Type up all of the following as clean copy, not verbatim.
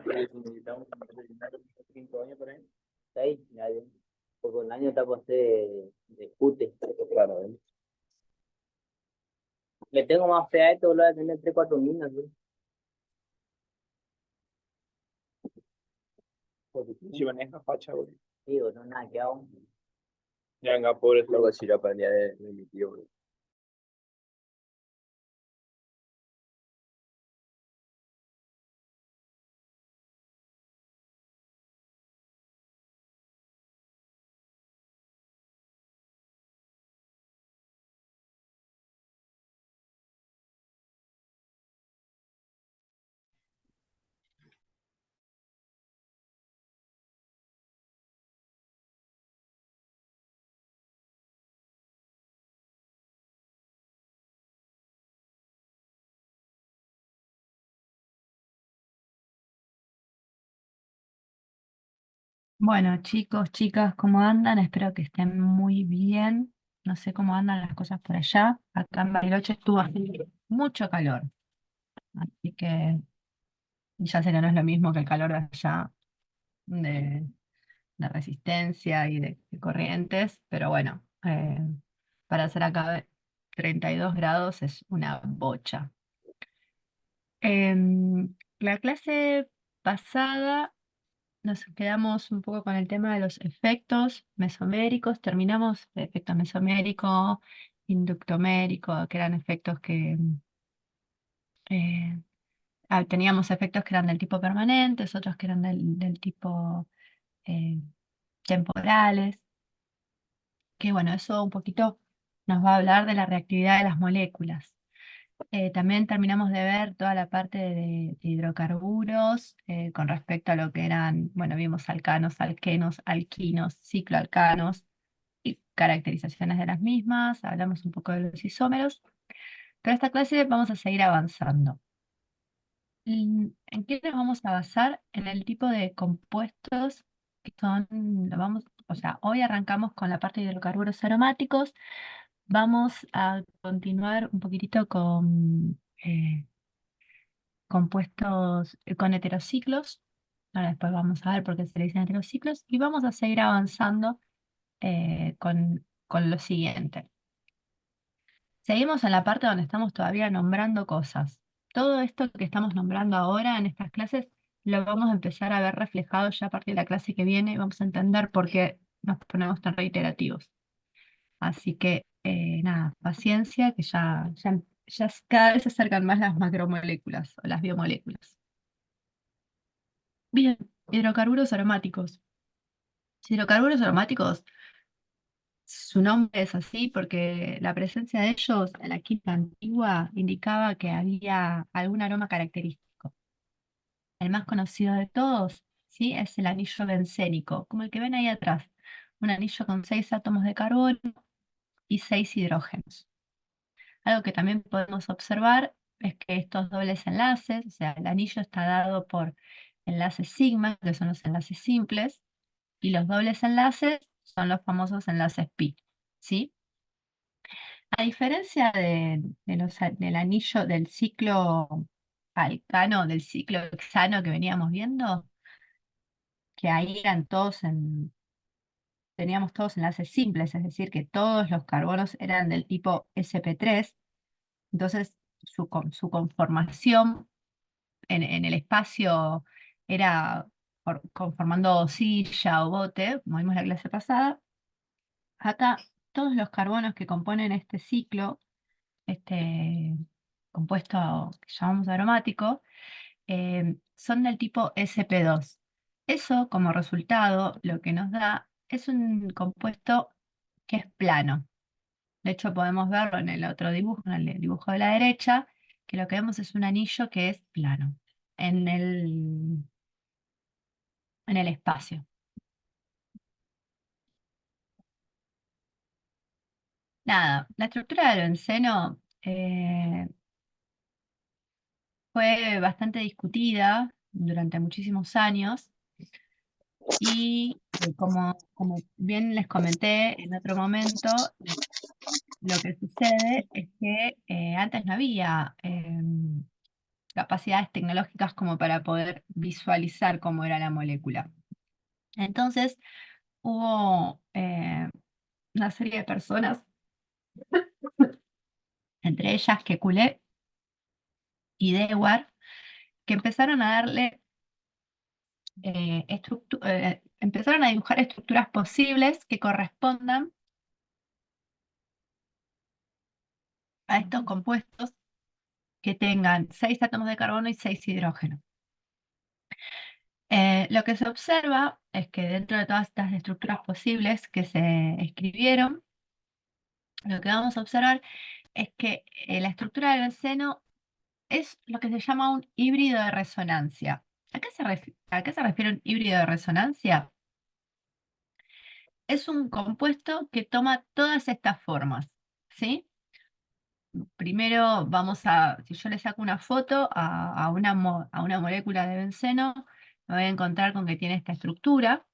Si necesitamos 5 años por ahí. 6, porque un año está por de cute. Claro, ¿eh? Le tengo más fe a esto, lo voy a tener 3 4 niños, ¿sí? Porque si maneja facha, güey. Sí, o no, nada, que hago. Ya venga, pobre, es lo que decir para el día de mi tío, güey. Bueno, chicos, chicas, ¿cómo andan? Espero que estén muy bien. No sé cómo andan las cosas por allá. Acá en Bariloche estuvo haciendo mucho calor, así que ya sé que no es lo mismo que el calor de allá, de, de Resistencia y de Corrientes, pero bueno, para hacer acá 32 grados es una bocha. La clase pasada nos quedamos un poco con el tema de los efectos mesoméricos, terminamos de efecto mesomérico, inductomérico, que eran efectos que eh, teníamos efectos que eran del tipo permanentes, otros que eran del tipo eh, temporales, que bueno, eso un poquito nos va a hablar de la reactividad de las moléculas. También terminamos de ver toda la parte de hidrocarburos con respecto a lo que eran, bueno, vimos alcanos, alquenos, alquinos, cicloalcanos y caracterizaciones de las mismas, hablamos un poco de los isómeros, pero esta clase vamos a seguir avanzando. ¿En qué nos vamos a basar? En el tipo de compuestos que son, o sea, hoy arrancamos con la parte de hidrocarburos aromáticos, vamos a continuar un poquitito con compuestos con heterociclos. Ahora después vamos a ver por qué se le dicen heterociclos y vamos a seguir avanzando con lo siguiente. Seguimos en la parte donde estamos todavía nombrando cosas. Todo esto que estamos nombrando ahora en estas clases lo vamos a empezar a ver reflejado ya a partir de la clase que viene y vamos a entender por qué nos ponemos tan reiterativos. Así que nada, paciencia, que ya cada vez se acercan más las macromoléculas o las biomoléculas. Bien, hidrocarburos aromáticos. Hidrocarburos aromáticos, su nombre es así porque la presencia de ellos en la química antigua indicaba que había algún aroma característico. El más conocido de todos, ¿sí? Es el anillo bencénico, como el que ven ahí atrás. Un anillo con 6 átomos de carbono y 6 hidrógenos. Algo que también podemos observar es que estos dobles enlaces, o sea, el anillo está dado por enlaces sigma, que son los enlaces simples, y los dobles enlaces son los famosos enlaces pi, ¿sí? A diferencia del anillo del ciclo alcano, del ciclo hexano que veníamos viendo, que ahí teníamos todos enlaces simples, es decir, que todos los carbonos eran del tipo sp3, entonces su conformación en el espacio era conformando silla o bote, como vimos la clase pasada. Acá todos los carbonos que componen este ciclo, este compuesto que llamamos aromático, son del tipo sp2. Eso, como resultado, lo que nos da es un compuesto que es plano. De hecho, podemos verlo en el otro dibujo, en el dibujo de la derecha, que lo que vemos es un anillo que es plano en el espacio. Nada, la estructura del benceno fue bastante discutida durante muchísimos años y como bien les comenté en otro momento, lo que sucede es que antes no había capacidades tecnológicas como para poder visualizar cómo era la molécula. Entonces, hubo una serie de personas, entre ellas Kekulé y Dewar, que empezaron a darle, empezaron a dibujar estructuras posibles que correspondan a estos compuestos que tengan 6 átomos de carbono y 6 hidrógenos. Lo que se observa es que dentro de todas estas estructuras posibles que se escribieron, lo que vamos a observar es que la estructura del benceno es lo que se llama un híbrido de resonancia. ¿A qué se refiere un híbrido de resonancia? Es un compuesto que toma todas estas formas, ¿sí? Primero si yo le saco una foto a una molécula de benceno, me voy a encontrar con que tiene esta estructura,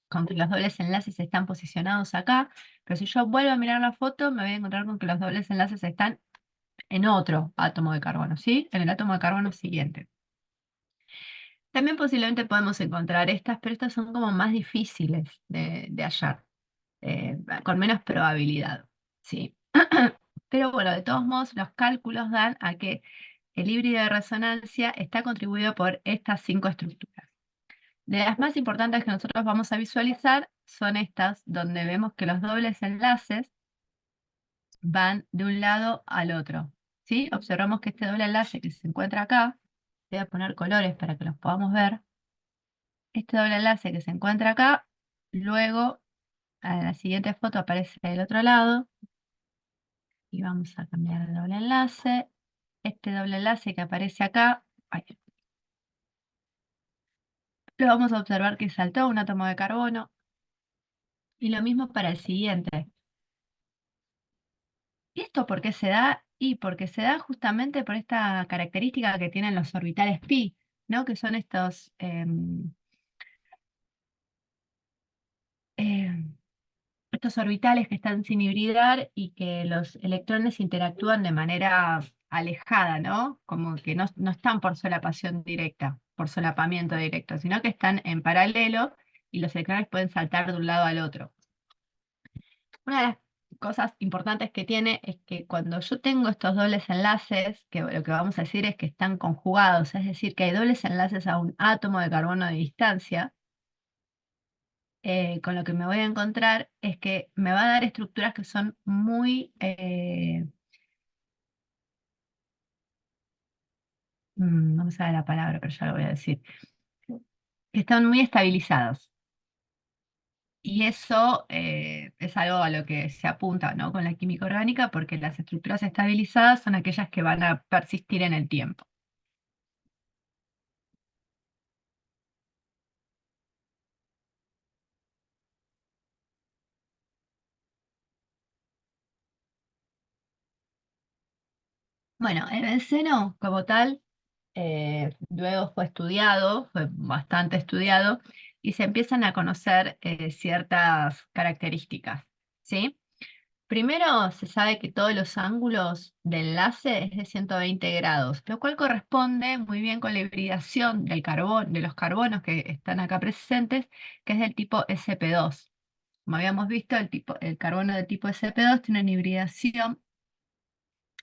con que los dobles enlaces están posicionados acá, pero si yo vuelvo a mirar la foto, me voy a encontrar con que los dobles enlaces están en otro átomo de carbono, ¿sí? En el átomo de carbono siguiente. También posiblemente podemos encontrar estas, pero estas son como más difíciles de hallar, con menos probabilidad, ¿sí? Pero bueno, de todos modos, los cálculos dan a que el híbrido de resonancia está contribuido por estas 5 estructuras. De las más importantes que nosotros vamos a visualizar son estas, donde vemos que los dobles enlaces van de un lado al otro, ¿sí? Observamos que este doble enlace que se encuentra acá, voy a poner colores para que los podamos ver, este doble enlace que se encuentra acá, luego a la siguiente foto aparece del otro lado, y vamos a cambiar el doble enlace. Este doble enlace que aparece acá, ay, lo vamos a observar que saltó un átomo de carbono, y lo mismo para el siguiente. ¿Y esto por qué se da? Y porque se da justamente por esta característica que tienen los orbitales pi, ¿no? Que son estos orbitales que están sin hibridar y que los electrones interactúan de manera alejada, ¿no? Como que no están por solapación directa, por solapamiento directo, sino que están en paralelo y los electrones pueden saltar de un lado al otro. Una de las cosas importantes que tiene es que cuando yo tengo estos dobles enlaces, que lo que vamos a decir es que están conjugados, es decir, que hay dobles enlaces a un átomo de carbono de distancia, con lo que me voy a encontrar es que me va a dar estructuras que son muy, no me sale la palabra, pero ya lo voy a decir, que están muy estabilizadas. Y eso es algo a lo que se apunta, ¿no? Con la química orgánica, porque las estructuras estabilizadas son aquellas que van a persistir en el tiempo. Bueno, el benceno como tal, luego fue estudiado, fue bastante estudiado, y se empiezan a conocer ciertas características, ¿sí? Primero se sabe que todos los ángulos de enlace es de 120 grados, lo cual corresponde muy bien con la hibridación del carbón, de los carbonos que están acá presentes, que es del tipo sp2. Como habíamos visto, el carbono de tipo sp2 tiene una hibridación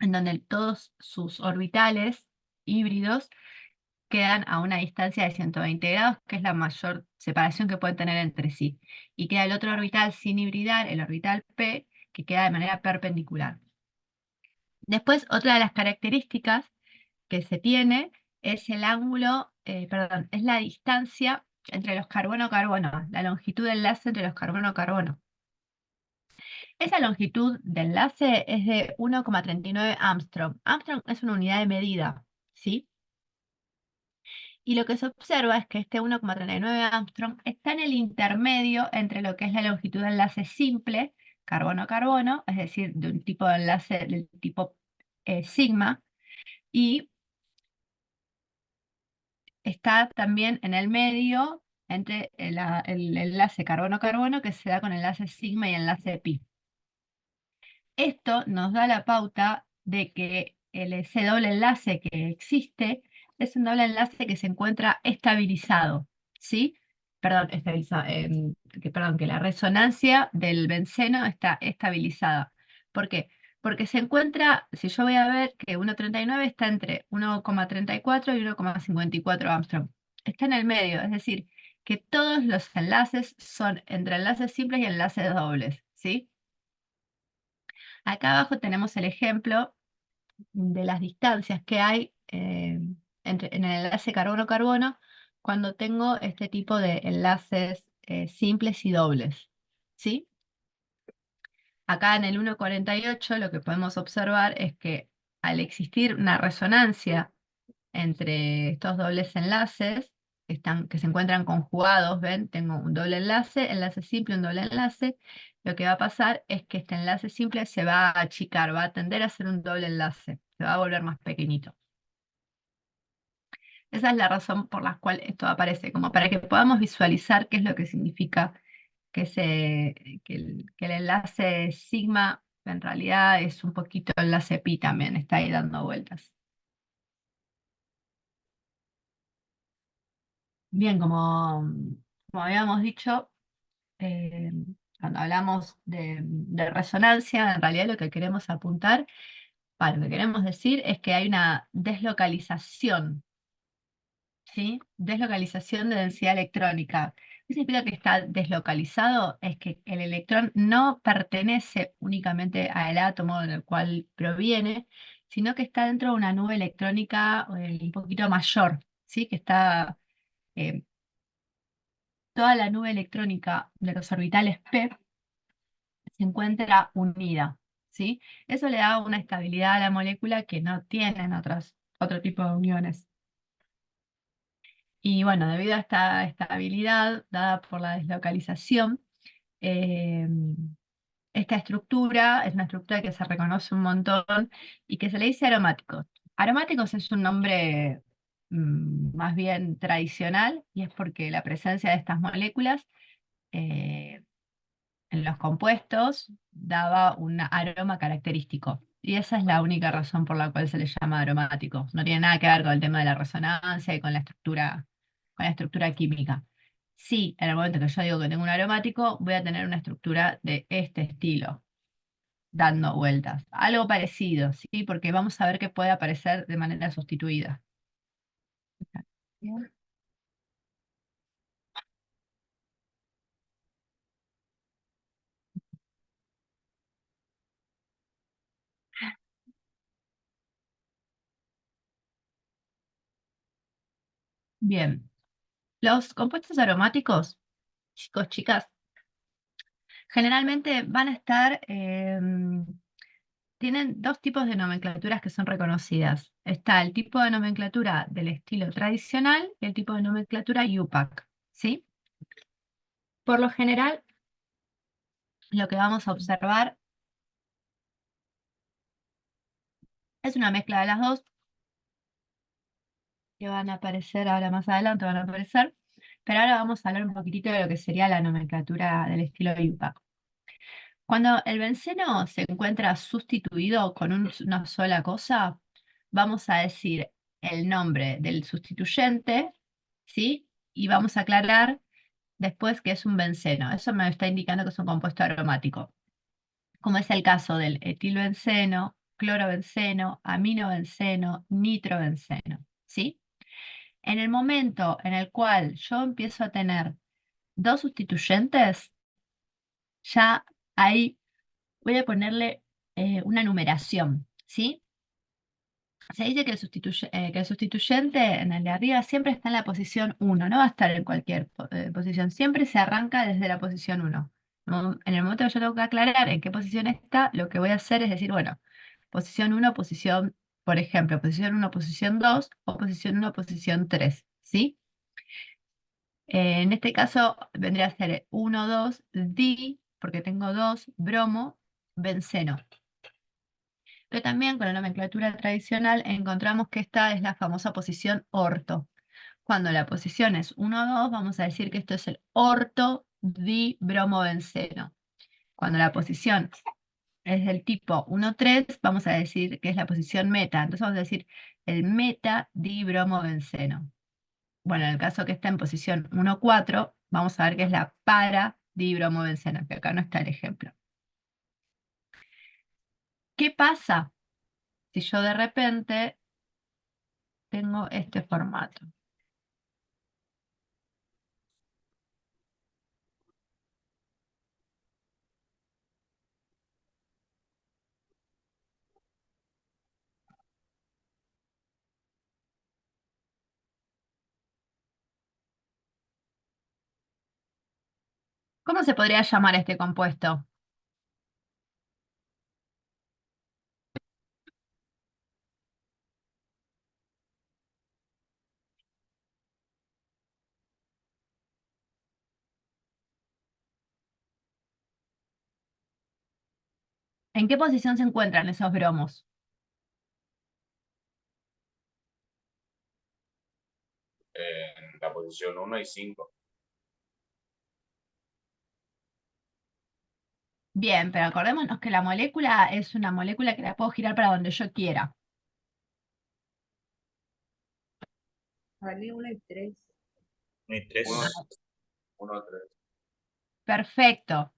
en donde todos sus orbitales híbridos quedan a una distancia de 120 grados, que es la mayor separación que pueden tener entre sí. Y queda el otro orbital sin hibridar, el orbital P, que queda de manera perpendicular. Después, otra de las características que se tiene es el ángulo, perdón, es la distancia entre los carbono-carbono, la longitud de enlace entre los carbono-carbono. Esa longitud de enlace es de 1,39 Armstrong. Armstrong es una unidad de medida, ¿sí? Y lo que se observa es que este 1,39 Armstrong está en el intermedio entre lo que es la longitud de enlace simple, carbono-carbono, es decir, de un tipo de enlace del tipo sigma, y está también en el medio entre el enlace carbono-carbono que se da con el enlace sigma y el enlace pi. Esto nos da la pauta de que ese doble enlace que existe es un doble enlace que se encuentra estabilizado, ¿sí? Perdón, perdón, que la resonancia del benceno está estabilizada. ¿Por qué? Porque se encuentra, si yo voy a ver que 1,39 está entre 1,34 y 1,54 Armstrong. Está en el medio, es decir, que todos los enlaces son entre enlaces simples y enlaces dobles, ¿sí? Acá abajo tenemos el ejemplo de las distancias que hay en el enlace carbono-carbono cuando tengo este tipo de enlaces simples y dobles, ¿sí? Acá en el 1,48 lo que podemos observar es que al existir una resonancia entre estos dobles enlaces que se encuentran conjugados, ¿ven? Tengo un doble enlace simple, un doble enlace. Lo que va a pasar es que este enlace simple se va a achicar, va a tender a ser un doble enlace, se va a volver más pequeñito. Esa es la razón por la cual esto aparece, como para que podamos visualizar qué es lo que significa que el enlace sigma en realidad es un poquito enlace pi también, está ahí dando vueltas. Bien, como habíamos dicho, eh, cuando hablamos de resonancia, en realidad lo que queremos apuntar, lo que queremos decir es que hay una deslocalización, ¿sí? Deslocalización de densidad electrónica. ¿Qué significa que está deslocalizado? Es que el electrón no pertenece únicamente al átomo del cual proviene, sino que está dentro de una nube electrónica un poquito mayor, ¿sí? Que está eh, toda la nube electrónica de los orbitales p se encuentra unida, ¿sí? Eso le da una estabilidad a la molécula que no tienen otro tipo de uniones. Y bueno, debido a esta estabilidad dada por la deslocalización, eh, esta estructura es una estructura que se reconoce un montón y que se le dice aromáticos. Aromáticos es un nombre más bien tradicional y es porque la presencia de estas moléculas eh, en los compuestos daba un aroma característico. Y esa es la única razón por la cual se les llama aromáticos. No tiene nada que ver con el tema de la resonancia y con la estructura química. Sí, en el momento que yo digo que tengo un aromático, voy a tener una estructura de este estilo, dando vueltas. Algo parecido, ¿sí? Porque vamos a ver que puede aparecer de manera sustituida. Bien. Bien. Los compuestos aromáticos, chicos, chicas, generalmente van a estar, tienen dos tipos de nomenclaturas que son reconocidas. Está el tipo de nomenclatura del estilo tradicional y el tipo de nomenclatura UPAC, ¿sí? Por lo general, lo que vamos a observar es una mezcla de las dos que van a aparecer ahora más adelante, van a aparecer, pero ahora vamos a hablar un poquitito de lo que sería la nomenclatura del estilo UPAC. Cuando el benceno se encuentra sustituido con una sola cosa, vamos a decir el nombre del sustituyente, ¿sí? Y vamos a aclarar después que es un benceno. Eso me está indicando que es un compuesto aromático, como es el caso del etilbenceno, clorobenceno, aminobenceno, nitrobenceno, ¿sí? En el momento en el cual yo empiezo a tener dos sustituyentes, ya ahí voy a ponerle una numeración, ¿sí? Se dice que el sustituyente en el de arriba siempre está en la posición 1, no va a estar en cualquier posición, siempre se arranca desde la posición 1. En el momento que yo tengo que aclarar en qué posición está, lo que voy a hacer es decir, bueno, posición 1, posición, por ejemplo, posición 1, posición 2 o posición 1, posición 3, ¿sí? En este caso vendría a ser 1, 2, di, porque tengo 2, bromo, benceno. Pero también con la nomenclatura tradicional encontramos que esta es la famosa posición orto. Cuando la posición es 1 o 2, vamos a decir que esto es el orto dibromobenceno. Cuando la posición es del tipo 1, 3, vamos a decir que es la posición meta. Entonces vamos a decir el metadibromobenceno. Bueno, en el caso que está en posición 1,4, vamos a ver que es la paradibromobenceno, que acá no está el ejemplo. ¿Qué pasa si yo de repente tengo este formato? ¿Cómo se podría llamar este compuesto? ¿En qué posición se encuentran esos bromos? En la posición 1 y 5. Bien, pero acordémonos que la molécula es una molécula que la puedo girar para donde yo quiera. Vale, 1 y 3. 1 y 3. 1, 3. Perfecto.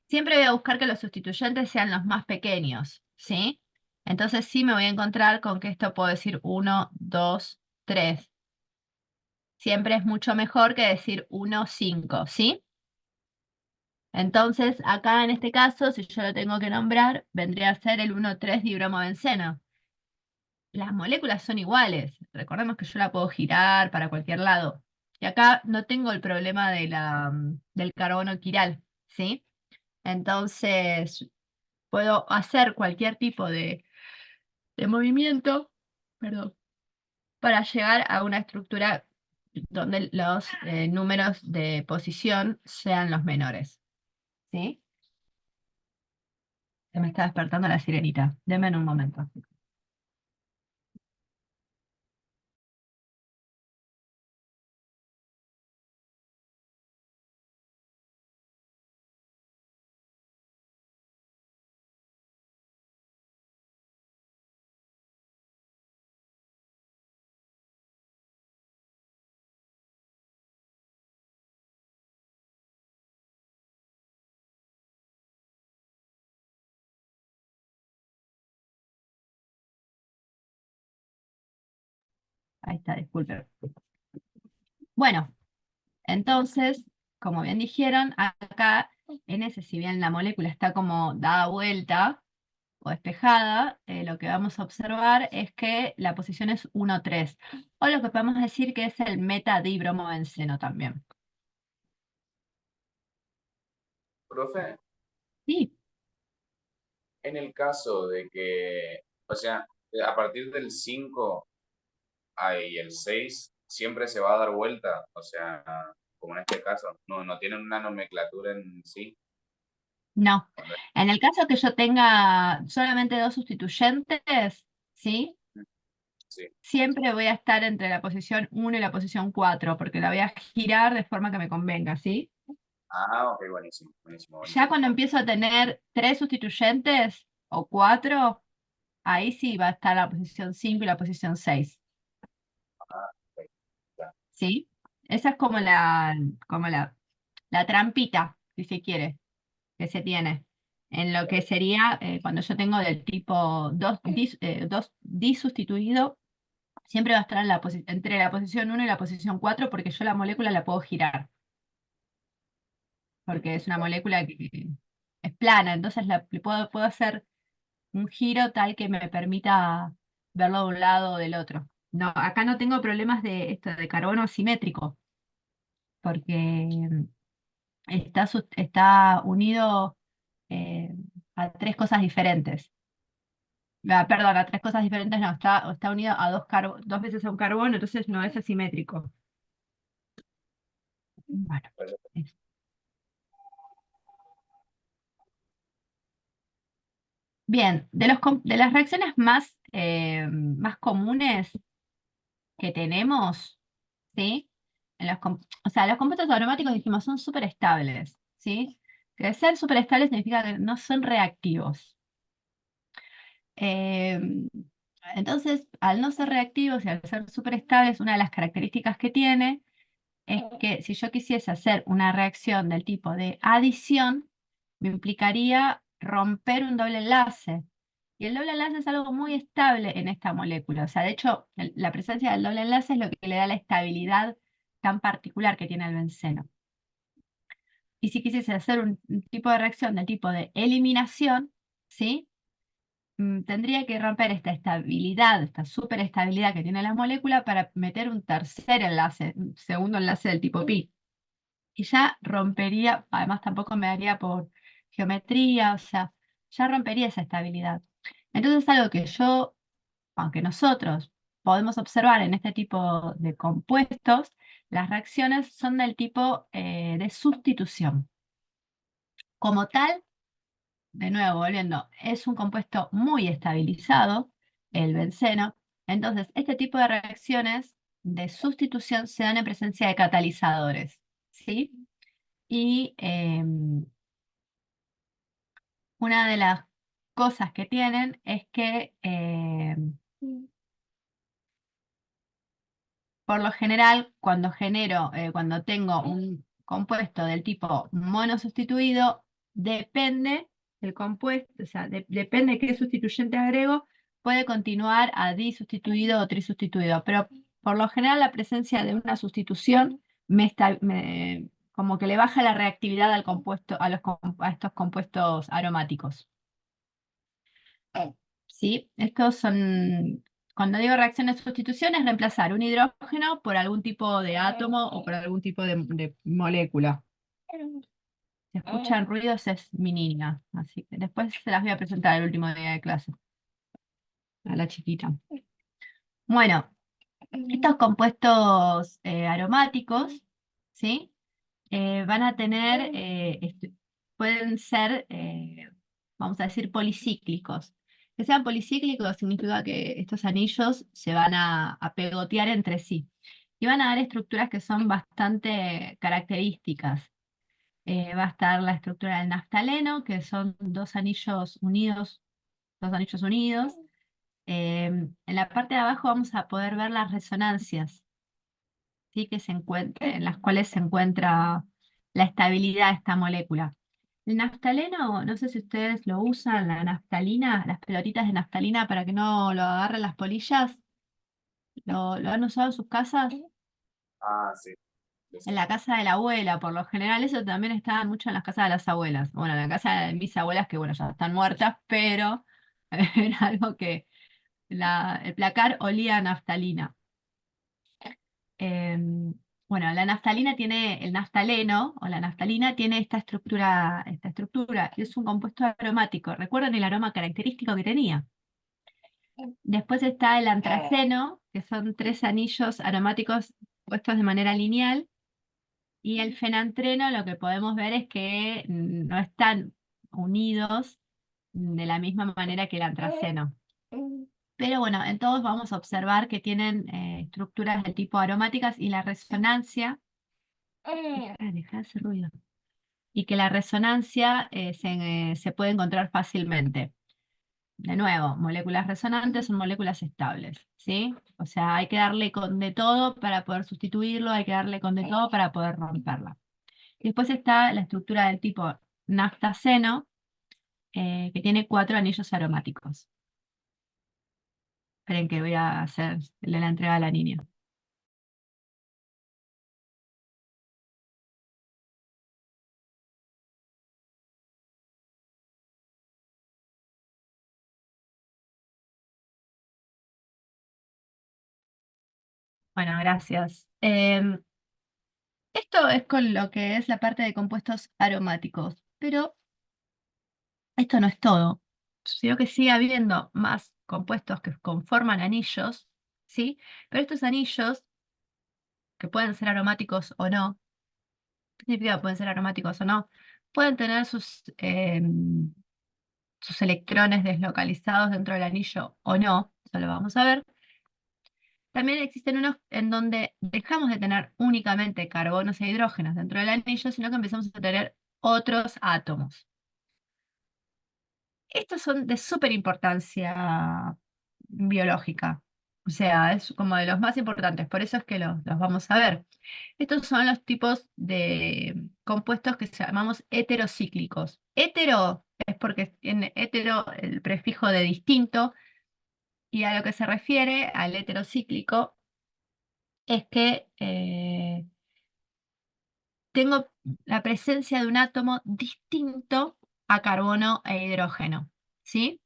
Siempre voy a buscar que los sustituyentes sean los más pequeños, ¿sí? Entonces sí me voy a encontrar con que esto puedo decir 1, 2, 3. Siempre es mucho mejor que decir 1, 5, ¿sí? Entonces, acá en este caso, si yo lo tengo que nombrar, vendría a ser el 1,3-dibromobenceno. Las moléculas son iguales. Recordemos que yo la puedo girar para cualquier lado. Y acá no tengo el problema del carbono quiral, ¿sí? Entonces, puedo hacer cualquier tipo de movimiento, perdón, para llegar a una estructura donde los números de posición sean los menores, ¿sí? Se me está despertando la sirenita. Deme en un momento. Ahí está, disculpe. Bueno, entonces, como bien dijeron, acá en ese, si bien la molécula está como dada vuelta o despejada, lo que vamos a observar es que la posición es 1,3, o lo que podemos decir que es el metadibromobenceno también. Profe, Sí, en el caso de que, o sea, a partir del 5 y el 6 siempre se va a dar vuelta, o sea, como en este caso, no tienen una nomenclatura en sí. no. En el caso que yo tenga solamente dos sustituyentes, ¿sí? Sí. Siempre voy a estar entre la posición 1 y la posición 4, porque la voy a girar de forma que me convenga, ¿sí? Ah, ok, buenísimo, buenísimo, Ya buenísimo. cuando empiezo a tener 3 sustituyentes o 4, ahí sí va a estar la posición 5 y la posición 6, Ok, ya. ¿sí? Esa es como la trampita, si se quiere, que se tiene. En lo que sería cuando yo tengo del tipo 2 disustituido, siempre va a estar en entre la posición 1 y la posición 4 porque yo la molécula la puedo girar, porque es una molécula que es plana, entonces le puedo hacer un giro tal que me permita verlo de un lado o del otro. No, acá no tengo problemas de esto de carbono asimétrico, porque está unido eh, a tres cosas diferentes. Perdón, a tres cosas diferentes no, está unido a dos veces a un carbono, entonces no es asimétrico. Bueno, es- bien, de las reacciones más comunes que tenemos, ¿sí? O sea, los compuestos aromáticos dijimos son súper estables, ¿sí? Que ser súper estables significa que no son reactivos. Eh, Entonces, al no ser reactivos y al ser súper estables, una de las características que tiene es que si yo quisiese hacer una reacción del tipo de adición, me implicaría romper un doble enlace. Y el doble enlace es algo muy estable en esta molécula. O sea, de hecho, la presencia del doble enlace es lo que le da la estabilidad tan particular que tiene el benceno. Y si quisiese hacer un tipo de reacción del tipo de eliminación, ¿sí? Tendría que romper esta estabilidad, esta superestabilidad que tiene la molécula para meter un tercer enlace, un segundo enlace del tipo pi. Y ya rompería, además tampoco me daría por geometría, o sea, ya rompería esa estabilidad. Entonces algo que yo, aunque nosotros podemos observar en este tipo de compuestos, las reacciones son del tipo de sustitución. Como tal, de nuevo, volviendo, es un compuesto muy estabilizado, el benceno. Entonces, este tipo de reacciones de sustitución se dan en presencia de catalizadores, ¿sí? Y una de las cosas que tienen es que, por lo general, cuando tengo un compuesto del tipo monosustituido, depende del compuesto, o sea, depende de qué sustituyente agrego, puede continuar a disustituido o trisustituido, pero por lo general la presencia de una sustitución como que le baja la reactividad al compuesto, a estos compuestos aromáticos. ¿Sí? Estos son, cuando digo reacciones de sustitución, es reemplazar un hidrógeno por algún tipo de átomo o por algún tipo de molécula. Si escuchan ruidos es mi niña, así que después se las voy a presentar el último día de clase a la chiquita. Bueno, estos compuestos aromáticos, ¿sí? Van a tener, pueden ser, vamos a decir, policíclicos. Que sean policíclicos significa que estos anillos se van a pegotear entre sí y van a dar estructuras que son bastante características. Va a estar la estructura del naftaleno, que son dos anillos unidos, dos anillos unidos. En la parte de abajo vamos a poder ver las resonancias, ¿sí? En las cuales se encuentra la estabilidad de esta molécula. El naftaleno, no sé si ustedes lo usan, la naftalina, las pelotitas de naftalina para que no lo agarren las polillas. ¿Lo han usado en sus casas? Ah, sí. Sí, sí. En la casa de la abuela, por lo general, eso también estaba mucho en las casas de las abuelas. Bueno, en la casa de mis abuelas, que bueno, ya están muertas, pero era algo que el placar olía a naftalina. Bueno, la naftalina tiene, el naftaleno o la naftalina tiene esta estructura, es un compuesto aromático. ¿Recuerdan el aroma característico que tenía? Después está el antraceno, que son tres anillos aromáticos puestos de manera lineal, y el fenantreno lo que podemos ver es que no están unidos de la misma manera que el antraceno. Pero bueno, en todos vamos a observar que tienen estructuras de tipo aromáticas y la resonancia, deja de hacer ruido, y que la resonancia se puede encontrar fácilmente. De nuevo, moléculas resonantes son moléculas estables, ¿sí? O sea, hay que darle con de todo para poder sustituirlo, hay que darle con de todo para poder romperla. Y después está la estructura del tipo naftaceno, que tiene 4 anillos aromáticos. Esperen que voy a hacerle la entrega a la niña. Bueno, gracias. Esto es con lo que es la parte de compuestos aromáticos, pero esto no es todo, sino que sigue habiendo más compuestos que conforman anillos, ¿sí? Pero estos anillos, que pueden ser aromáticos o no, ¿qué significa pueden ser aromáticos o no? Pueden tener sus electrones deslocalizados dentro del anillo o no, eso lo vamos a ver. También existen unos en donde dejamos de tener únicamente carbonos e hidrógenos dentro del anillo, sino que empezamos a tener otros átomos. Estos son de súper importancia biológica. O sea, es como de los más importantes, por eso es que los vamos a ver. Estos son los tipos de compuestos que llamamos heterocíclicos. Hetero es porque tiene hetero el prefijo de distinto, y a lo que se refiere al heterocíclico es que tengo la presencia de un átomo distinto a carbono e hidrógeno, ¿sí?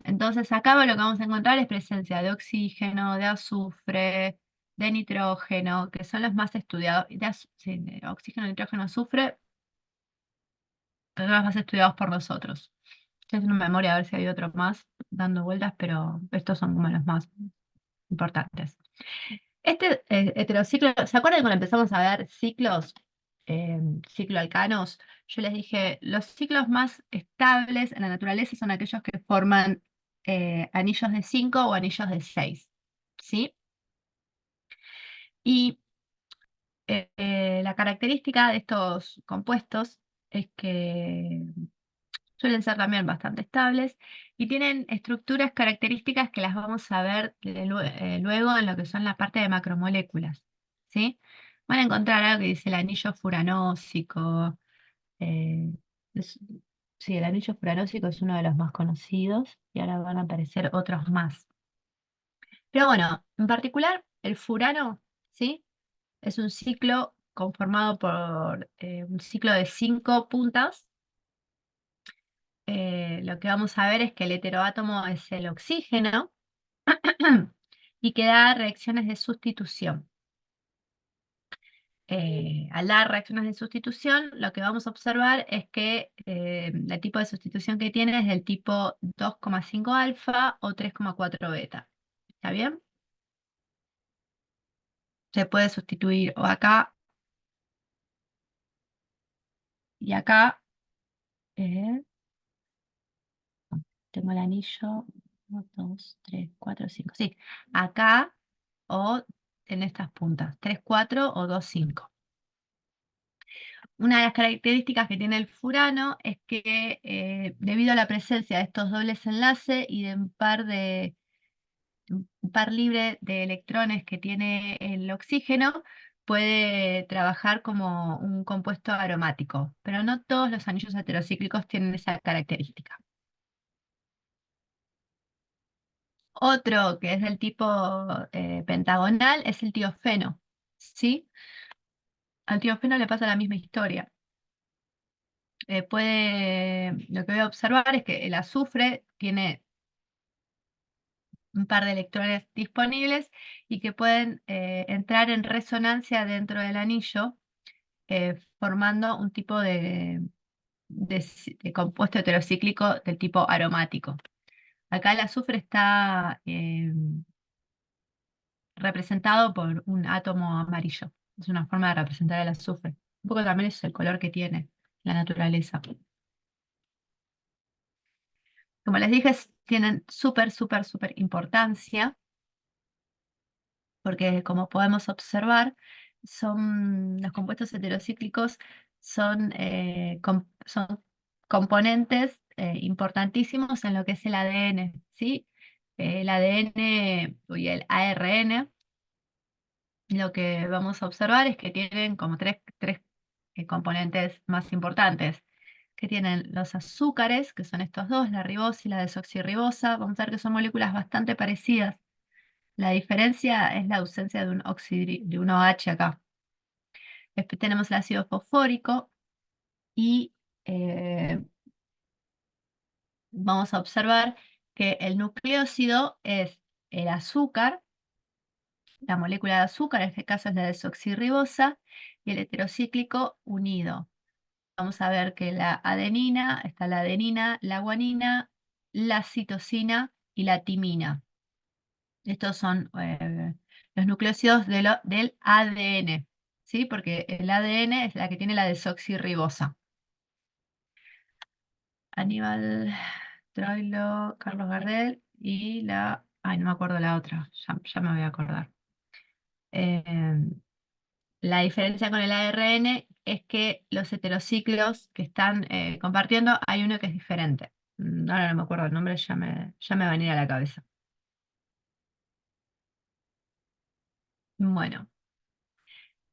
Entonces acá lo que vamos a encontrar es presencia de oxígeno, de azufre, de nitrógeno, que son los más estudiados. Sí, de oxígeno, nitrógeno, azufre, son los más estudiados por nosotros. Estoy haciendo memoria a ver si hay otro más dando vueltas, pero estos son como los más importantes. Este heterociclo, ¿se acuerdan cuando empezamos a ver ciclos, cicloalcanos? Yo les dije, los ciclos más estables en la naturaleza son aquellos que forman anillos de 5 o anillos de 6, ¿sí? Y la característica de estos compuestos es que suelen ser también bastante estables y tienen estructuras características que las vamos a ver luego en lo que son la parte de macromoléculas, ¿sí? Van a encontrar algo que dice el anillo furanósico. eh, es- sí, el anillo furanósico es uno de los más conocidos y ahora van a aparecer otros más. Pero bueno, en particular, el furano, ¿sí? Es un ciclo conformado por un ciclo de 5 puntas. Lo que vamos a ver es que el heteroátomo es el oxígeno y que da reacciones de sustitución. Al dar reacciones de sustitución, lo que vamos a observar es que el tipo de sustitución que tiene es del tipo 2,5 alfa o 3,4 beta. ¿Está bien? Se puede sustituir o acá y acá. eh, Tengo el anillo, 1, 2, 3, 4, 5. Sí, acá o en estas puntas, 3, 4 o 2, 5. Una de las características que tiene el furano es que debido a la presencia de estos dobles enlaces y de un par libre de electrones que tiene el oxígeno, puede trabajar como un compuesto aromático, pero no todos los anillos heterocíclicos tienen esa característica. Otro que es del tipo pentagonal es el tiofeno, ¿sí? Al tiofeno le pasa la misma historia. Lo que voy a observar es que el azufre tiene un par de electrones disponibles y que pueden entrar en resonancia dentro del anillo, formando un tipo de compuesto heterocíclico del tipo aromático. Acá el azufre está representado por un átomo amarillo. Es una forma de representar el azufre. Un poco también es el color que tiene la naturaleza. Como les dije, tienen súper, súper, súper importancia, porque como podemos observar, los compuestos heterocíclicos son componentes importantísimos en lo que es el ADN, ¿sí? El ADN y el ARN. Lo que vamos a observar es que tienen como tres componentes más importantes, que tienen los azúcares, que son estos dos, la ribosa y la desoxirribosa. Vamos a ver que son moléculas bastante parecidas. La diferencia es la ausencia de de un OH acá. Después tenemos el ácido fosfórico y vamos a observar que el nucleósido es el azúcar. La molécula de azúcar, en este caso es la desoxirribosa, y el heterocíclico unido. Vamos a ver que está la adenina, la guanina, la citosina y la timina. Estos son los nucleósidos del ADN, ¿sí? Porque el ADN es la que tiene la desoxirribosa. Aníbal Troilo, Carlos Gardel y ay, no me acuerdo la otra, ya me voy a acordar. La diferencia con el ARN es que los heterociclos que están compartiendo, hay uno que es diferente. Ahora no me acuerdo el nombre, ya me va a venir a la cabeza. Bueno,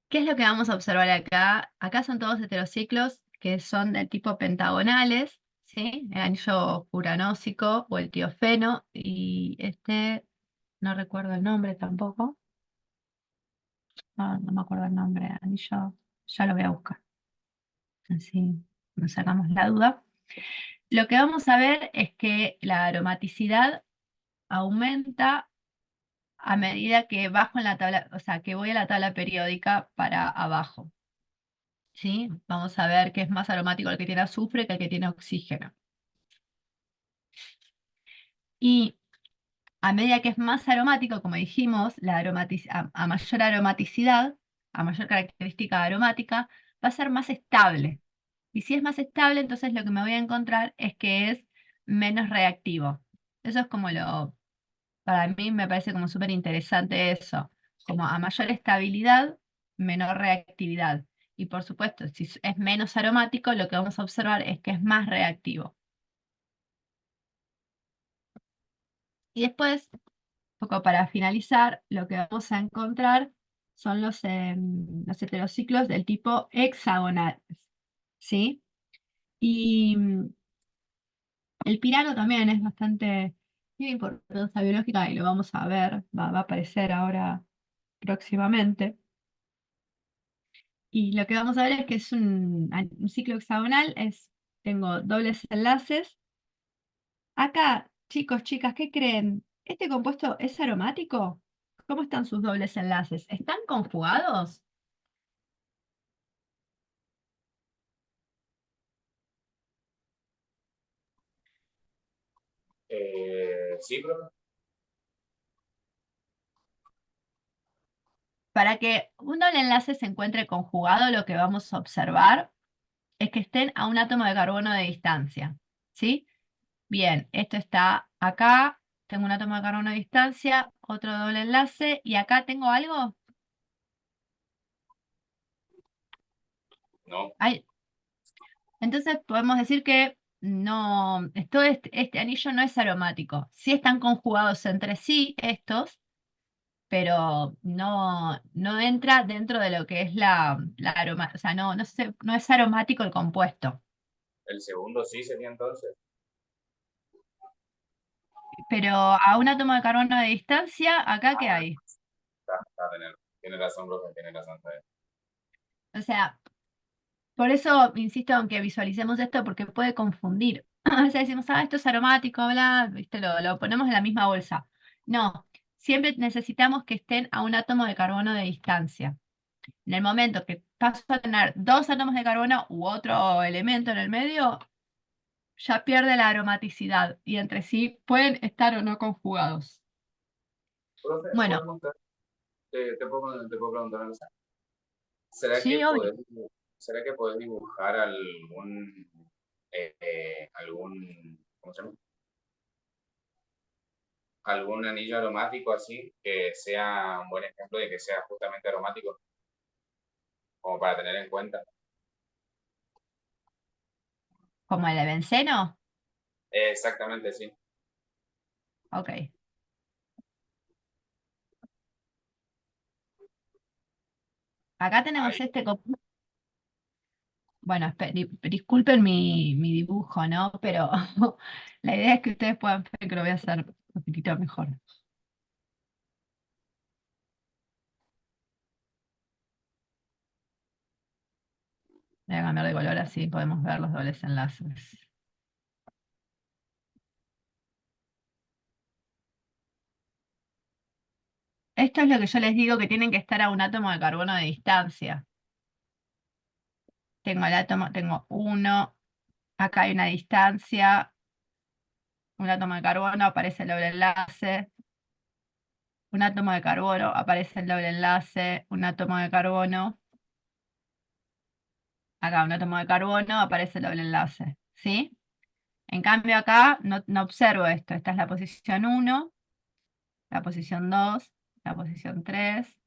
¿qué es lo que vamos a observar acá? Acá son todos heterociclos que son del tipo pentagonales, ¿sí? El anillo uranósico o el tiofeno, y este, no recuerdo el nombre tampoco. No me acuerdo el nombre, anillo, ya lo voy a buscar. Así nos sacamos la duda. Lo que vamos a ver es que la aromaticidad aumenta a medida que bajo en la tabla, o sea, que voy a la tabla periódica para abajo. ¿Sí? Vamos a ver que es más aromático el que tiene azufre que el que tiene oxígeno. Y a medida que es más aromático, como dijimos, a mayor aromaticidad, a mayor característica aromática, va a ser más estable. Y si es más estable, entonces lo que me voy a encontrar es que es menos reactivo. Eso es como para mí me parece como súper interesante eso. Como a mayor estabilidad, menor reactividad. Y por supuesto, si es menos aromático, lo que vamos a observar es que es más reactivo. Y después, un poco para finalizar, lo que vamos a encontrar son los heterociclos del tipo hexagonal. ¿Sí? Y el pirano también es bastante, tiene importancia biológica y lo vamos a ver, va a aparecer ahora próximamente. Y lo que vamos a ver es que es un ciclo hexagonal, tengo dobles enlaces. Acá, chicos, chicas, ¿qué creen? ¿Este compuesto es aromático? ¿Cómo están sus dobles enlaces? ¿Están conjugados? Sí, profe. Para que un doble enlace se encuentre conjugado, lo que vamos a observar es que estén a un átomo de carbono de distancia. ¿Sí? Bien, esto está acá, tengo un átomo de carbono de distancia, otro doble enlace, y acá tengo algo. No. Entonces podemos decir que no, todo este anillo no es aromático. Sí están conjugados entre sí estos, pero no entra dentro de lo que es la aroma, o sea, no es aromático el compuesto. El segundo sí sería entonces. Pero a un átomo de carbono de distancia, ¿acá qué hay? Tiene razón, profe, tiene razón. O sea, por eso insisto en que visualicemos esto porque puede confundir. A veces decimos, esto es aromático, bla, ¿viste? Lo ponemos en la misma bolsa. No, siempre necesitamos que estén a un átomo de carbono de distancia. En el momento que paso a tener dos átomos de carbono u otro elemento en el medio, ya pierde la aromaticidad y entre sí pueden estar o no conjugados. Profe, Bueno, te puedo preguntar algo. ¿Será sí, que obvio. será que podés dibujar algún, ¿cómo se llama? Algún anillo aromático así que sea un buen ejemplo de que sea justamente aromático, como para tener en cuenta? Como el de benceno. Exactamente, sí. Ok. Acá tenemos Ahí, este compuesto. Bueno, disculpen mi dibujo, ¿no? Pero la idea es que ustedes puedan ver que lo voy a hacer un poquitito mejor. Voy a cambiar de color así podemos ver los dobles enlaces. Esto es lo que yo les digo que tienen que estar a un átomo de carbono de distancia. Tengo uno, acá hay una distancia, un átomo de carbono, aparece el doble enlace, un átomo de carbono, aparece el doble enlace, un átomo de carbono, acá un átomo de carbono, aparece el doble enlace, ¿sí? En cambio acá no observo esto, esta es la posición 1, la posición 2, la posición 3,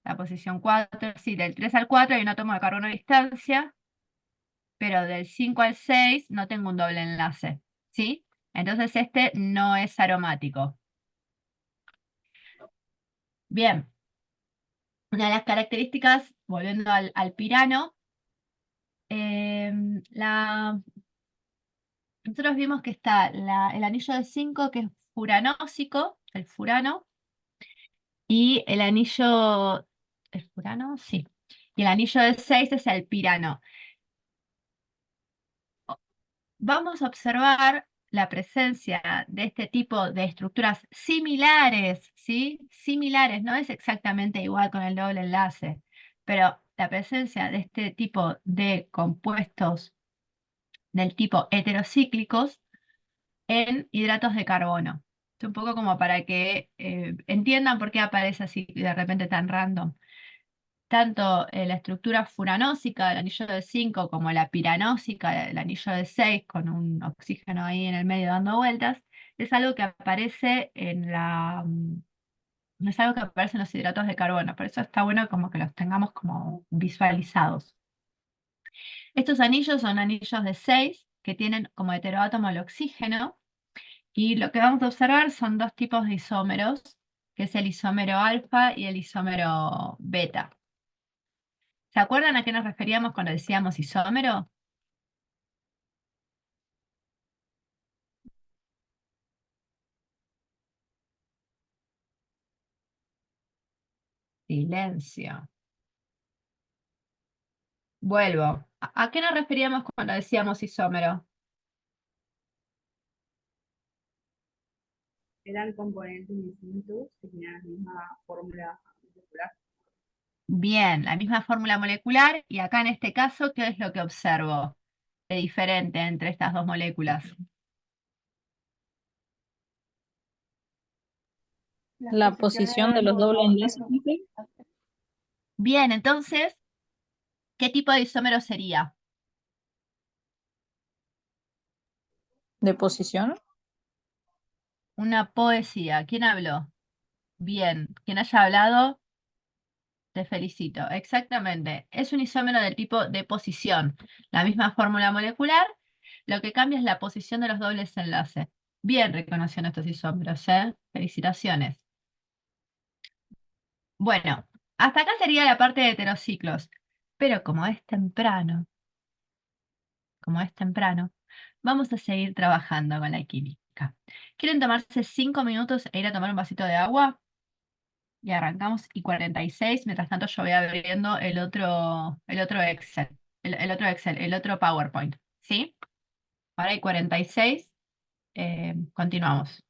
la posición 4, sí, del 3 al 4 hay un átomo de carbono de distancia, pero del 5 al 6 no tengo un doble enlace, ¿sí? Entonces este no es aromático. Bien, Una de las características, volviendo al pirano, nosotros vimos que está el anillo de 5 que es furanósico, el furano, y el anillo, ¿el furano? Sí. Y el anillo de 6 es el pirano. Vamos a observar la presencia de este tipo de estructuras similares, ¿sí? Similares, no es exactamente igual con el doble enlace, pero la presencia de este tipo de compuestos del tipo heterocíclicos en hidratos de carbono. Es un poco como para que entiendan por qué aparece así de repente tan random. Tanto la estructura furanósica del anillo de 5 como la piranósica del anillo de 6 con un oxígeno ahí en el medio dando vueltas, es algo que aparece no es algo que aparece en los hidratos de carbono, por eso está bueno como que los tengamos como visualizados. Estos anillos son anillos de 6 que tienen como heteroátomo el oxígeno, y lo que vamos a observar son dos tipos de isómeros, que es el isómero alfa y el isómero beta. ¿Se acuerdan a qué nos referíamos cuando decíamos isómero? Silencio. Vuelvo. ¿A qué nos referíamos cuando decíamos isómero? Eran componentes distintos que tenían la misma fórmula molecular. Bien, la misma fórmula molecular, y acá en este caso, ¿qué es lo que observo de diferente entre estas dos moléculas? La posición de los dobles enlaces, dice, Bien, entonces, ¿qué tipo de isómero sería? de posición. Una poesía. ¿Quién habló? Bien, quien haya hablado, te felicito. Exactamente. Es un isómero del tipo de posición. La misma fórmula molecular, lo que cambia es la posición de los dobles enlaces. Bien reconociendo estos isómeros, ¿eh? Felicitaciones. Bueno, hasta acá sería la parte de heterociclos. Pero como es temprano, vamos a seguir trabajando con la química. ¿Quieren tomarse 5 minutos e ir a tomar un vasito de agua? Y arrancamos y 46. Mientras tanto yo voy abriendo el otro Excel, el otro PowerPoint, ¿sí? Ahora hay 46. Continuamos.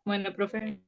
Bueno, profe.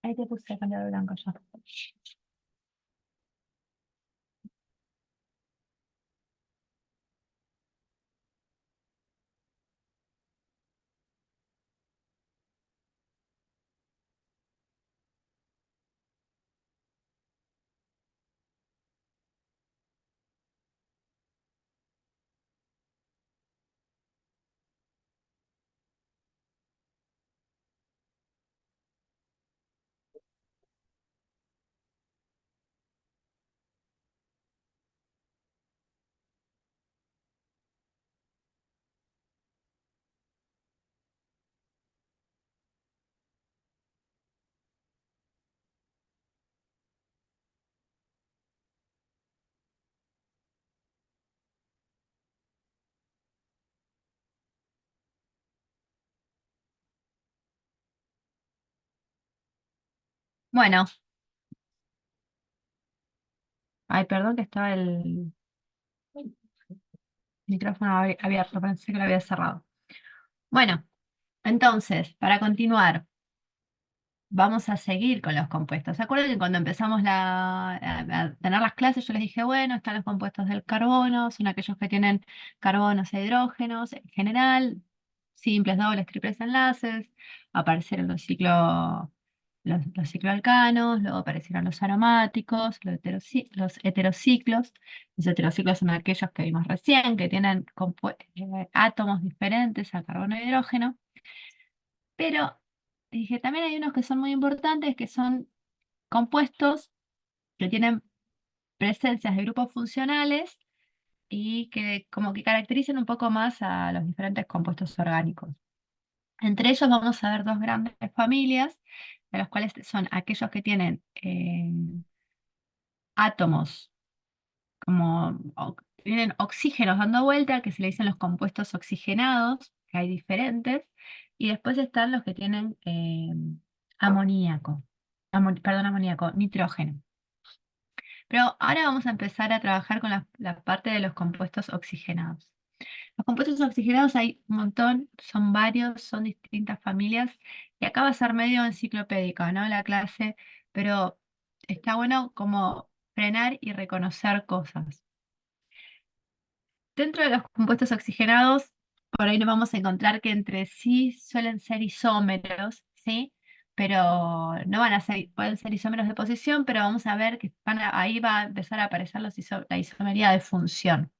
Ahí te puse a cambiar de blanco ya. Bueno, ay, perdón que estaba el micrófono abierto, pensé que lo había cerrado. Bueno, entonces, para continuar, vamos a seguir con los compuestos. ¿Se acuerdan que cuando empezamos a tener las clases yo les dije, bueno, están los compuestos del carbono, son aquellos que tienen carbonos e hidrógenos en general, simples, dobles, triples enlaces, aparecieron los cicloalcanos, luego aparecieron los aromáticos, los heterociclos. Los heterociclos son aquellos que vimos recién, que tienen átomos diferentes a carbono e hidrógeno. Pero dije, también hay unos que son muy importantes, que son compuestos que tienen presencias de grupos funcionales y que como que caracterizan un poco más a los diferentes compuestos orgánicos. Entre ellos vamos a ver dos grandes familias, de los cuales son aquellos que tienen átomos como tienen oxígenos dando vuelta, que se le dicen los compuestos oxigenados, que hay diferentes, y después están los que tienen amoníaco, amoníaco, nitrógeno. Pero ahora vamos a empezar a trabajar con la parte de los compuestos oxigenados. Los compuestos oxigenados hay un montón, son varios, son distintas familias, y acá va a ser medio enciclopédica, ¿no? La clase, pero está bueno como frenar y reconocer cosas. Dentro de los compuestos oxigenados, por ahí nos vamos a encontrar que entre sí suelen ser isómeros, ¿sí? Pero no van a ser, pueden ser isómeros de posición, pero vamos a ver que ahí va a empezar a aparecer la isomería de función.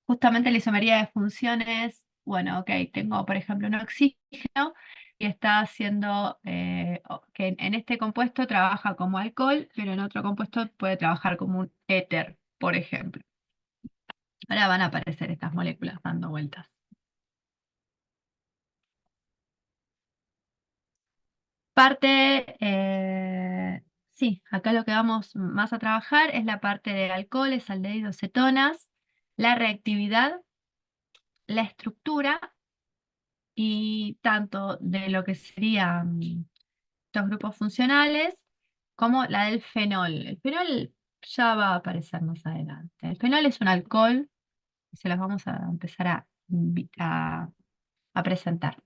Justamente la isomería de función es, bueno, ok, tengo por ejemplo un oxígeno y está haciendo que en este compuesto trabaja como alcohol, pero en otro compuesto puede trabajar como un éter, por ejemplo. Ahora van a aparecer estas moléculas dando vueltas. Sí, acá lo que vamos más a trabajar es la parte de alcoholes, aldehídos, cetonas, la reactividad, la estructura y tanto de lo que serían estos grupos funcionales como la del fenol. El fenol ya va a aparecer más adelante. El fenol es un alcohol y se los vamos a empezar a presentar.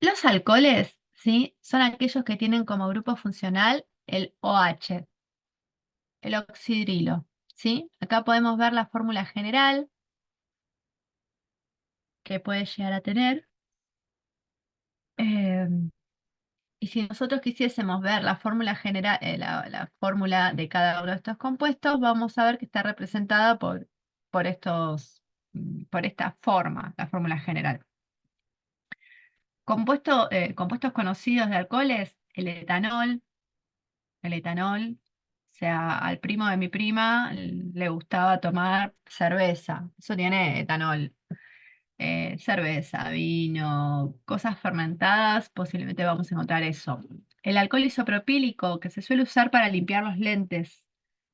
Los alcoholes, ¿sí? Son aquellos que tienen como grupo funcional el OH, el oxidrilo, ¿sí? Acá podemos ver la fórmula general que puede llegar a tener. Eh, y si nosotros quisiésemos ver la fórmula general, la fórmula de cada uno de estos compuestos, vamos a ver que está representada por por esta forma, la fórmula general. Compuestos conocidos de alcoholes, el etanol, o sea, al primo de mi prima le gustaba tomar cerveza, eso tiene etanol. Cerveza, vino, cosas fermentadas, posiblemente vamos a encontrar eso. El alcohol isopropílico que se suele usar para limpiar los lentes,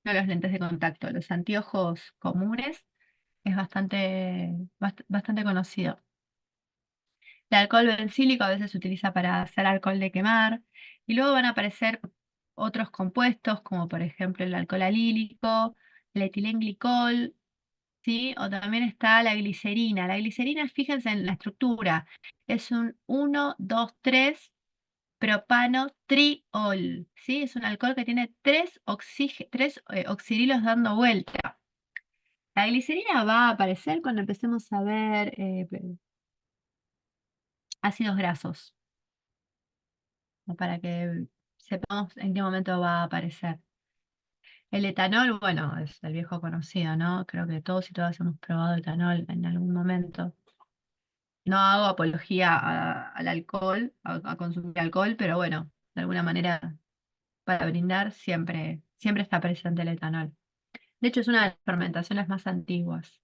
no los lentes de contacto, los anteojos comunes, es bastante conocido. El alcohol bencílico a veces se utiliza para hacer alcohol de quemar, y luego van a aparecer otros compuestos, como por ejemplo el alcohol alílico, el etilenglicol, ¿sí? O también está la glicerina. La glicerina, fíjense en la estructura, es un 1, 2, 3 propano triol, ¿sí? Es un alcohol que tiene tres oxidrilos dando vuelta. La glicerina va a aparecer cuando empecemos a ver ácidos grasos, ¿no? Para que sepamos en qué momento va a aparecer. El etanol, bueno, es el viejo conocido, ¿no? Creo que todos y todas hemos probado etanol en algún momento. No hago apología al alcohol, a consumir alcohol, pero bueno, de alguna manera para brindar siempre está presente el etanol. De hecho, es una de las fermentaciones más antiguas.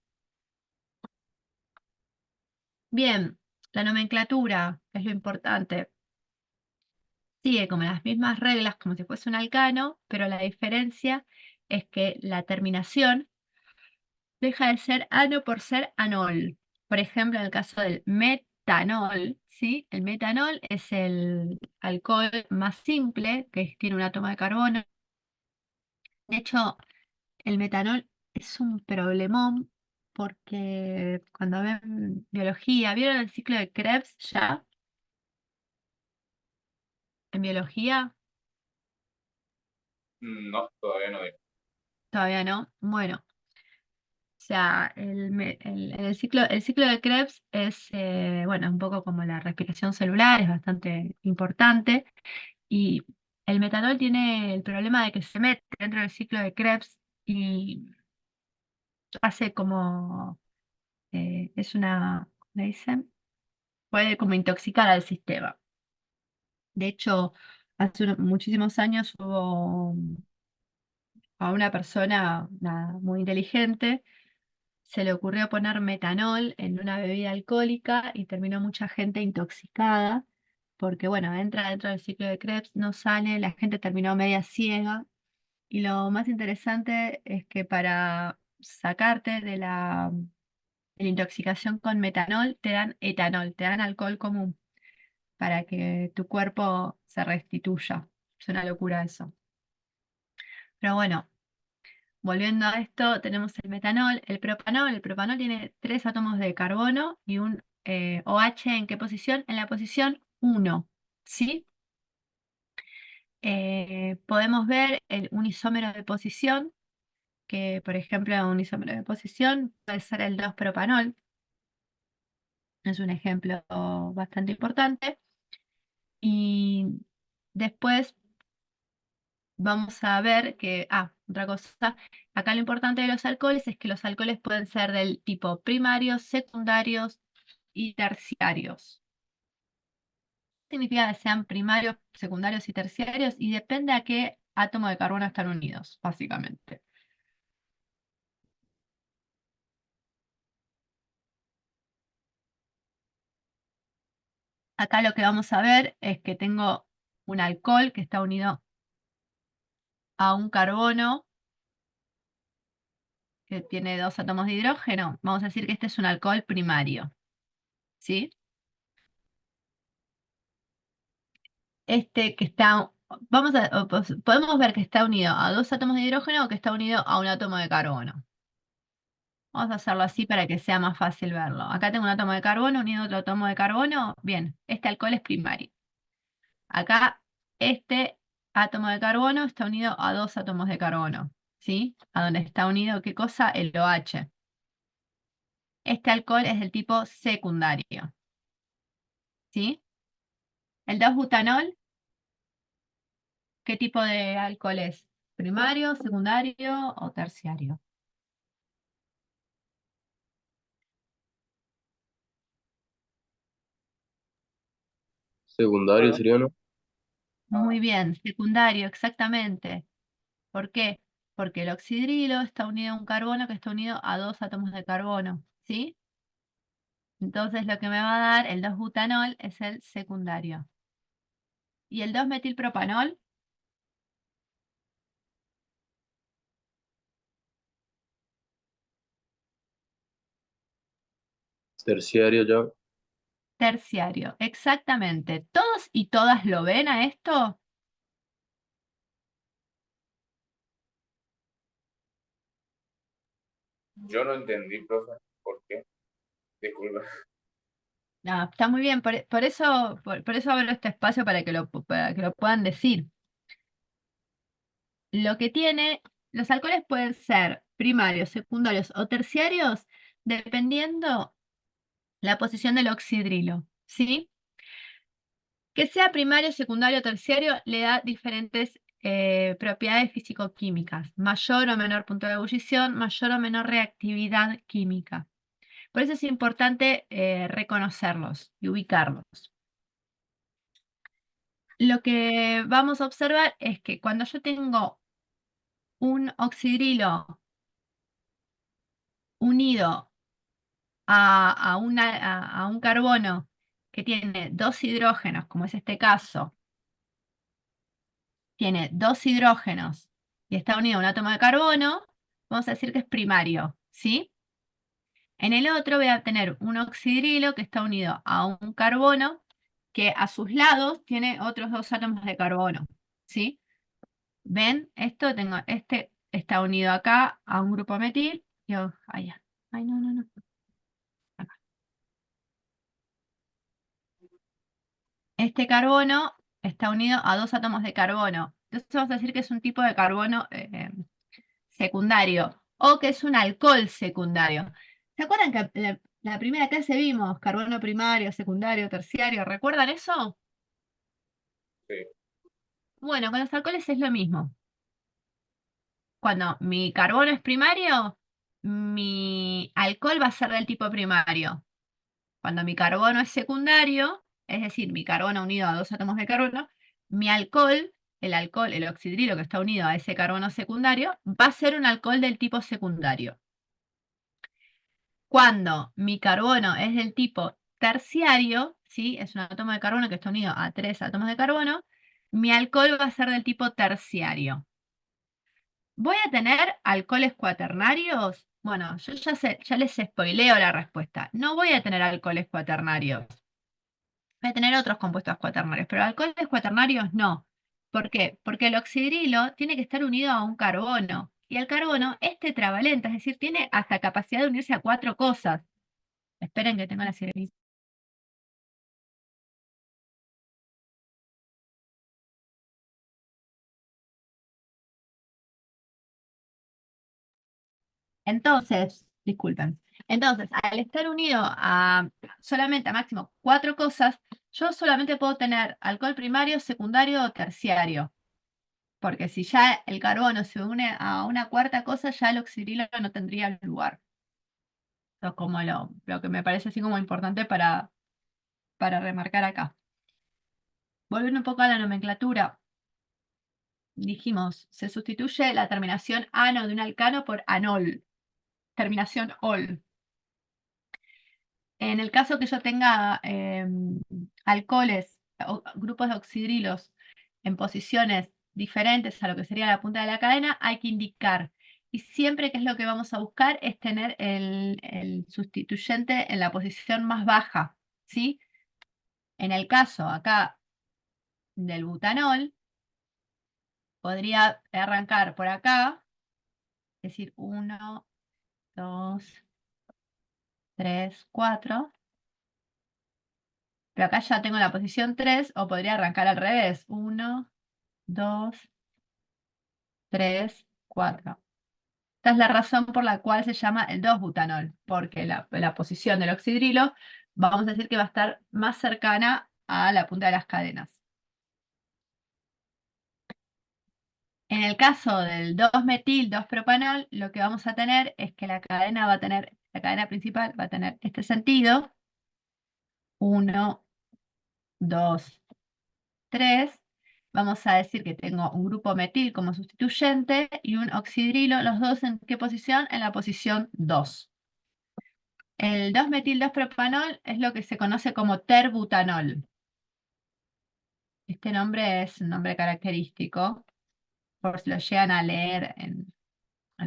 Bien, la nomenclatura es lo importante. Sigue como las mismas reglas, como si fuese un alcano, pero la diferencia es que la terminación deja de ser ano por ser anol. Por ejemplo, en el caso del metanol, ¿sí? El metanol es el alcohol más simple, que tiene un átomo de carbono. De hecho, el metanol es un problemón porque cuando ven biología, ¿vieron el ciclo de Krebs ya? En biología, No, todavía no. todavía no. Bueno, o sea, el ciclo de Krebs es, bueno, un poco como la respiración celular, es bastante importante. Y el metanol tiene el problema de que se mete dentro del ciclo de Krebs y hace como, ¿le dicen? Puede como intoxicar al sistema. De hecho, hace muchísimos años hubo a una persona muy inteligente, se le ocurrió poner metanol en una bebida alcohólica y terminó mucha gente intoxicada, porque bueno, entra dentro del ciclo de Krebs, no sale, la gente terminó media ciega. Y lo más interesante es que para sacarte de la intoxicación con metanol, te dan etanol, te dan alcohol común para que tu cuerpo se restituya. Es una locura eso. Pero bueno, volviendo a esto, tenemos el metanol, el propanol. El propanol tiene 3 átomos de carbono y un OH. ¿En qué posición? En la posición 1. ¿Sí? Podemos ver un isómero de posición, que por ejemplo un isómero de posición puede ser el 2-propanol. Es un ejemplo bastante importante. Y después vamos a ver que, otra cosa, acá lo importante de los alcoholes es que los alcoholes pueden ser del tipo primarios, secundarios y terciarios. Significa que sean primarios, secundarios y terciarios y depende a qué átomo de carbono están unidos, básicamente. Acá lo que vamos a ver es que tengo un alcohol que está unido a un carbono que tiene 2 átomos de hidrógeno. Vamos a decir que este es un alcohol primario, ¿sí? Este que está, podemos ver que está unido a 2 átomos de hidrógeno o que está unido a un átomo de carbono. Vamos a hacerlo así para que sea más fácil verlo. Acá tengo un átomo de carbono unido a otro átomo de carbono. Bien, este alcohol es primario. Acá este átomo de carbono está unido a 2 átomos de carbono, ¿sí? A donde está unido, ¿qué cosa? El OH. Este alcohol es del tipo secundario, ¿sí? El 2-butanol, ¿qué tipo de alcohol es? ¿Primario, secundario o terciario? Secundario sería, ¿no? Muy bien, secundario, exactamente. ¿Por qué? Porque el oxidrilo está unido a un carbono que está unido a 2 átomos de carbono, ¿sí? Entonces lo que me va a dar el 2-butanol es el secundario. ¿Y el 2-metilpropanol? Terciario ya. Terciario, exactamente. ¿Todos y todas lo ven a esto? Yo no entendí, profe, ¿por qué? Disculpa. No, está muy bien, por eso abro este espacio para que lo puedan decir. Lo que tiene, los alcoholes pueden ser primarios, secundarios o terciarios, dependiendo la posición del oxidrilo, ¿sí? Que sea primario, secundario o terciario le da diferentes propiedades físico-químicas, mayor o menor punto de ebullición, mayor o menor reactividad química. Por eso es importante reconocerlos y ubicarlos. Lo que vamos a observar es que cuando yo tengo un oxidrilo unido a un carbono que tiene 2 hidrógenos, como es este caso, tiene 2 hidrógenos y está unido a un átomo de carbono, vamos a decir que es primario, ¿sí? En el otro voy a tener un oxidrilo que está unido a un carbono que a sus lados tiene otros 2 átomos de carbono, ¿sí? ¿Ven? Esto tengo, este está unido acá a un grupo metil. Ay, no, no, no. Acá. Este carbono está unido a 2 átomos de carbono. Entonces vamos a decir que es un tipo de carbono secundario o que es un alcohol secundario. ¿Se acuerdan que la primera clase vimos carbono primario, secundario, terciario? ¿Recuerdan eso? Sí. Bueno, con los alcoholes es lo mismo. Cuando mi carbono es primario, mi alcohol va a ser del tipo primario. Cuando mi carbono es secundario, es decir, mi carbono unido a 2 átomos de carbono, mi alcohol, el oxidrilo que está unido a ese carbono secundario, va a ser un alcohol del tipo secundario. Cuando mi carbono es del tipo terciario, ¿sí? Es un átomo de carbono que está unido a 3 átomos de carbono, mi alcohol va a ser del tipo terciario. ¿Voy a tener alcoholes cuaternarios? Bueno, yo ya les spoileo la respuesta. No voy a tener alcoholes cuaternarios. Voy a tener otros compuestos cuaternarios, pero alcoholes cuaternarios no. ¿Por qué? Porque el oxidrilo tiene que estar unido a un carbono. Y el carbono es tetravalente, es decir, tiene hasta capacidad de unirse a 4 cosas. Esperen que tengo la sirenita. Entonces, disculpen. Entonces, al estar unido a solamente a máximo 4 cosas, yo solamente puedo tener alcohol primario, secundario o terciario. Porque si ya el carbono se une a una cuarta cosa, ya el oxidrilo no tendría lugar. Eso es como lo que me parece así como importante para remarcar acá. Volviendo un poco a la nomenclatura, dijimos, se sustituye la terminación ano de un alcano por anol, terminación ol. En el caso que yo tenga alcoholes o grupos de oxidrilos en posiciones diferentes a lo que sería la punta de la cadena, hay que indicar. Y siempre que es lo que vamos a buscar es tener el sustituyente en la posición más baja, ¿sí? En el caso acá del butanol, podría arrancar por acá, es decir, 1, 2, 3, 4. Pero acá ya tengo la posición 3, o podría arrancar al revés. 1, 2, 3, 4. Esta es la razón por la cual se llama el 2-butanol, porque la posición del oxidrilo, vamos a decir que va a estar más cercana a la punta de las cadenas. En el caso del 2-metil-2-propanol, lo que vamos a tener es que la cadena principal va a tener este sentido. 1, 2, 3. Vamos a decir que tengo un grupo metil como sustituyente y un oxidrilo, los dos ¿en qué posición? En la posición 2. El 2-metil-2-propanol es lo que se conoce como terbutanol. Este nombre es un nombre característico, por si lo llegan a leer en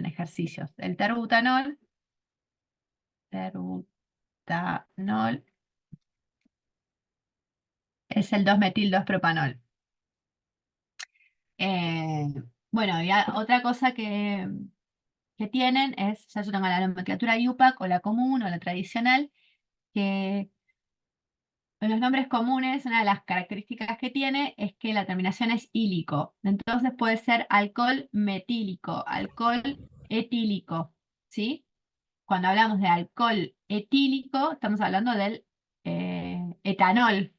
ejercicios. El terbutanol es el 2-metil-2-propanol. Bueno, y otra cosa que tienen es, ya yo tengo la nomenclatura IUPAC o la común o la tradicional, que en los nombres comunes una de las características que tiene es que la terminación es ílico. Entonces puede ser alcohol metílico, alcohol etílico, ¿sí? Cuando hablamos de alcohol etílico, estamos hablando del etanol.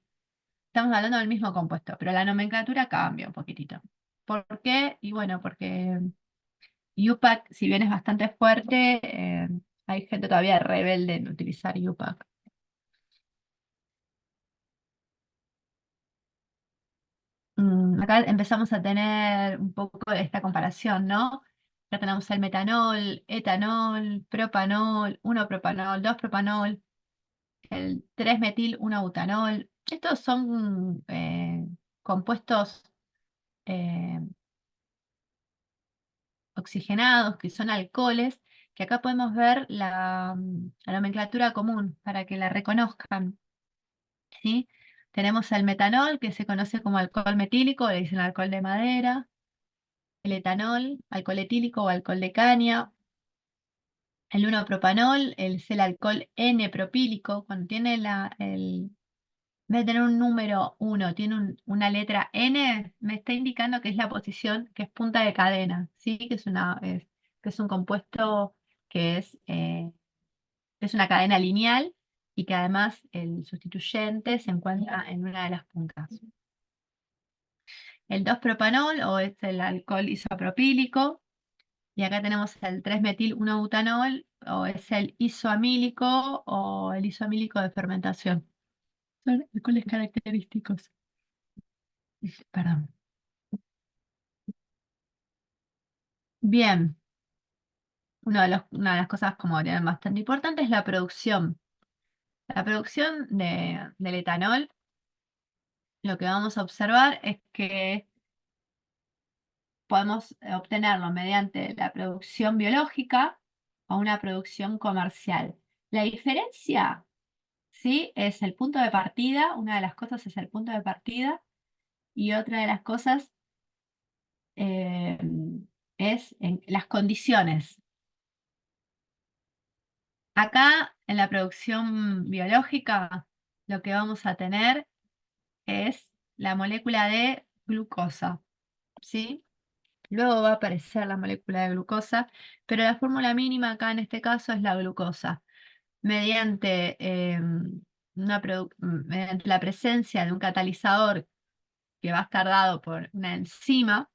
Estamos hablando del mismo compuesto, pero la nomenclatura cambia un poquitito. ¿Por qué? Y bueno, porque UPAC, si bien es bastante fuerte, hay gente todavía rebelde en utilizar UPAC. Acá empezamos a tener un poco de esta comparación, ¿no? Ya tenemos el metanol, etanol, propanol, 1-propanol, 2-propanol, el 3-metil, 1-butanol. Estos son compuestos oxigenados, que son alcoholes, que acá podemos ver la nomenclatura común para que la reconozcan, ¿sí? Tenemos el metanol, que se conoce como alcohol metílico, le dicen alcohol de madera. El etanol, alcohol etílico o alcohol de caña. El 1-propanol es el alcohol N-propílico. Cuando tiene en vez de tener un número 1, tiene una letra N, me está indicando que es la posición, que es punta de cadena, ¿sí? Que es un compuesto que es una cadena lineal y que además el sustituyente se encuentra en una de las puntas. El 2-propanol o es el alcohol isopropílico. Y acá tenemos el 3-metil-1-butanol, o es el isoamílico o el isoamílico de fermentación. Son alcoholes característicos. Perdón. Bien. Una de las cosas como bastante importante es la producción. La producción del etanol, lo que vamos a observar es que podemos obtenerlo mediante la producción biológica o una producción comercial. La diferencia, ¿sí? Es el punto de partida. Una de las cosas es el punto de partida y otra de las cosas es en las condiciones. Acá en la producción biológica lo que vamos a tener es la molécula de glucosa, ¿sí? Luego va a aparecer la molécula de glucosa, pero la fórmula mínima acá en este caso es la glucosa. Mediante la presencia de un catalizador que va a estar dado por una enzima,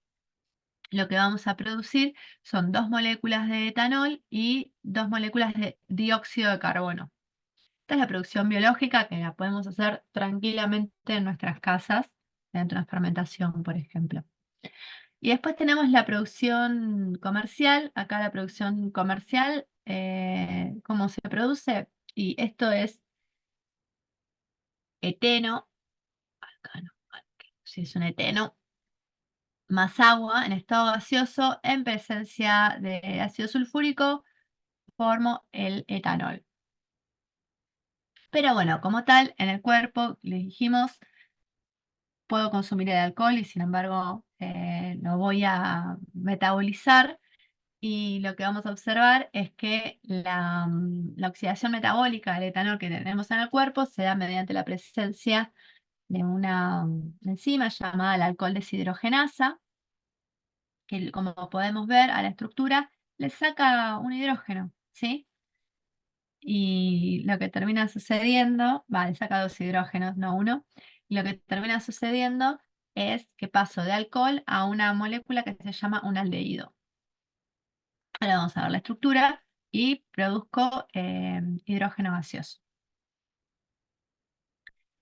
lo que vamos a producir son 2 moléculas de etanol y 2 moléculas de dióxido de carbono. Esta es la producción biológica que la podemos hacer tranquilamente en nuestras casas, dentro de una fermentación, por ejemplo. Y después tenemos la producción comercial. Acá la producción comercial, ¿cómo se produce? Y esto es eteno. Acá no, si es un eteno, más agua en estado gaseoso en presencia de ácido sulfúrico, formo el etanol. Pero bueno, como tal, en el cuerpo, les dijimos, puedo consumir el alcohol y sin embargo lo voy a metabolizar. Y lo que vamos a observar es que la oxidación metabólica del etanol que tenemos en el cuerpo se da mediante la presencia de una enzima llamada la alcohol deshidrogenasa, que como podemos ver a la estructura le saca un hidrógeno, ¿sí? Y lo que termina sucediendo, le saca 2 hidrógenos, no uno, Lo que termina sucediendo es que paso de alcohol a una molécula que se llama un aldehído. Ahora vamos a ver la estructura y produzco hidrógeno gaseoso.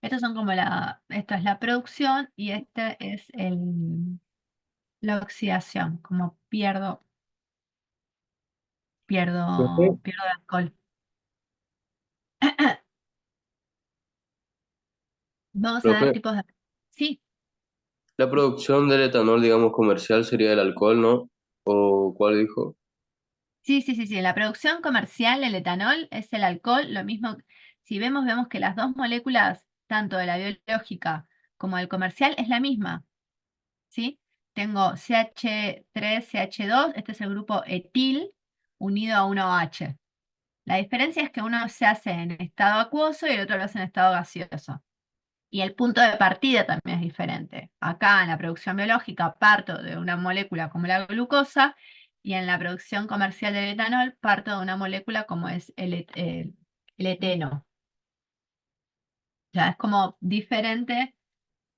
Estos son como esto es la producción y este es la oxidación, como Profe, pierdo alcohol. Vamos a ver profe, tipos de... Sí, la producción del etanol, digamos, comercial sería el alcohol, ¿no? ¿O cuál dijo? sí. La producción comercial del etanol es el alcohol, lo mismo, si vemos que las dos moléculas, tanto de la biológica como del comercial, es la misma, ¿sí? Tengo CH3, CH2, este es el grupo etil unido a 1OH. La diferencia es que uno se hace en estado acuoso y el otro lo hace en estado gaseoso. Y el punto de partida también es diferente. Acá en la producción biológica parto de una molécula como la glucosa y en la producción comercial del etanol parto de una molécula como es el eteno. Ya es como diferente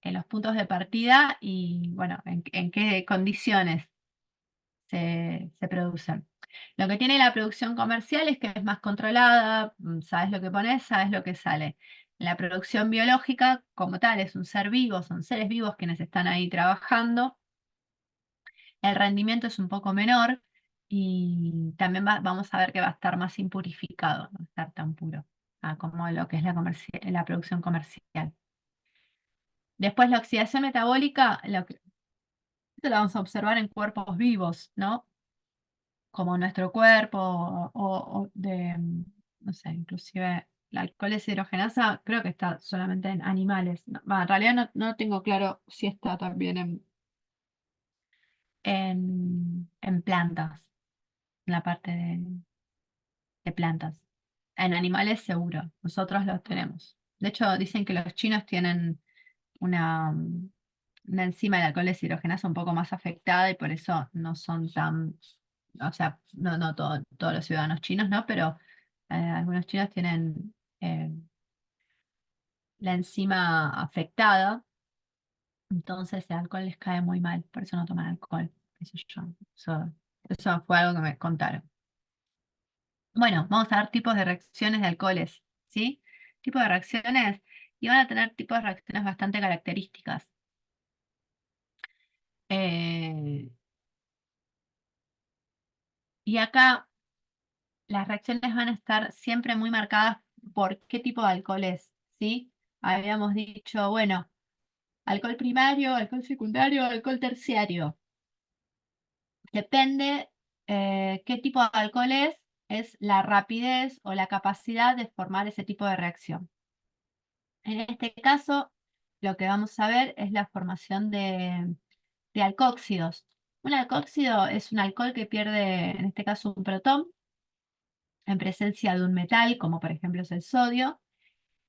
en los puntos de partida y bueno, en qué condiciones se producen. Lo que tiene la producción comercial es que es más controlada, sabes lo que pones, sabes lo que sale. La producción biológica, como tal, es un ser vivo, son seres vivos quienes están ahí trabajando. El rendimiento es un poco menor y también vamos a ver que va a estar más impurificado, no va a estar tan puro como lo que es la producción comercial. Después la oxidación metabólica, esto lo vamos a observar en cuerpos vivos, ¿no? Como nuestro cuerpo no sé, inclusive la alcohol hidrogenasa, creo que está solamente en animales. No, en realidad no tengo claro si está también en plantas, en la parte de plantas. En animales seguro, nosotros los tenemos. De hecho, dicen que los chinos tienen una, una enzima de alcohol deshidrogenasa un poco más afectada y por eso no son tan, o sea, no todos los ciudadanos chinos, ¿no? Pero algunos chinos tienen la enzima afectada, entonces el alcohol les cae muy mal, por eso no toman alcohol, qué sé yo. Eso fue algo que me contaron. Bueno, vamos a ver tipos de reacciones de alcoholes, ¿sí? Tipos de reacciones, y van a tener tipos de reacciones bastante características. Eh, y acá las reacciones van a estar siempre muy marcadas por qué tipo de alcohol es, ¿sí? Habíamos dicho, bueno, alcohol primario, alcohol secundario, alcohol terciario. Depende qué tipo de alcohol es la rapidez o la capacidad de formar ese tipo de reacción. En este caso, lo que vamos a ver es la formación de alcóxidos. Un alcóxido es un alcohol que pierde, en este caso, un protón en presencia de un metal, como por ejemplo es el sodio,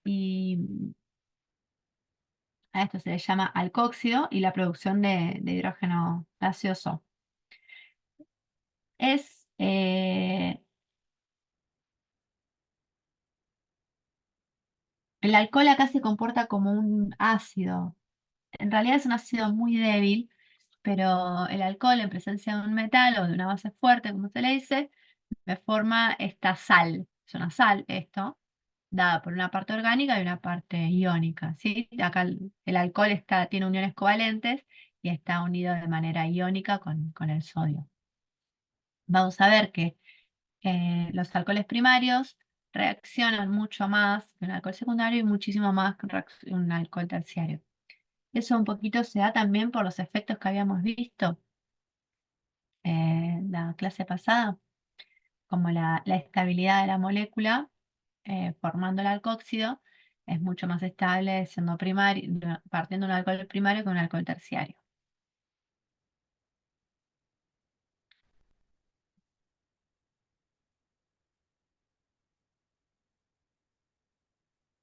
y a esto se le llama alcóxido y la producción de hidrógeno gaseoso. El alcohol acá se comporta como un ácido. En realidad es un ácido muy débil, pero el alcohol en presencia de un metal o de una base fuerte, como se le dice, me forma esta sal. Es una sal esto, dada por una parte orgánica y una parte iónica, ¿sí? Acá el alcohol tiene uniones covalentes y está unido de manera iónica con el sodio. Vamos a ver que los alcoholes primarios reaccionan mucho más que un alcohol secundario y muchísimo más que un alcohol terciario. Eso un poquito se da también por los efectos que habíamos visto la clase pasada, como la estabilidad de la molécula formando el alcóxido es mucho más estable siendo primario, partiendo de un alcohol primario que un alcohol terciario.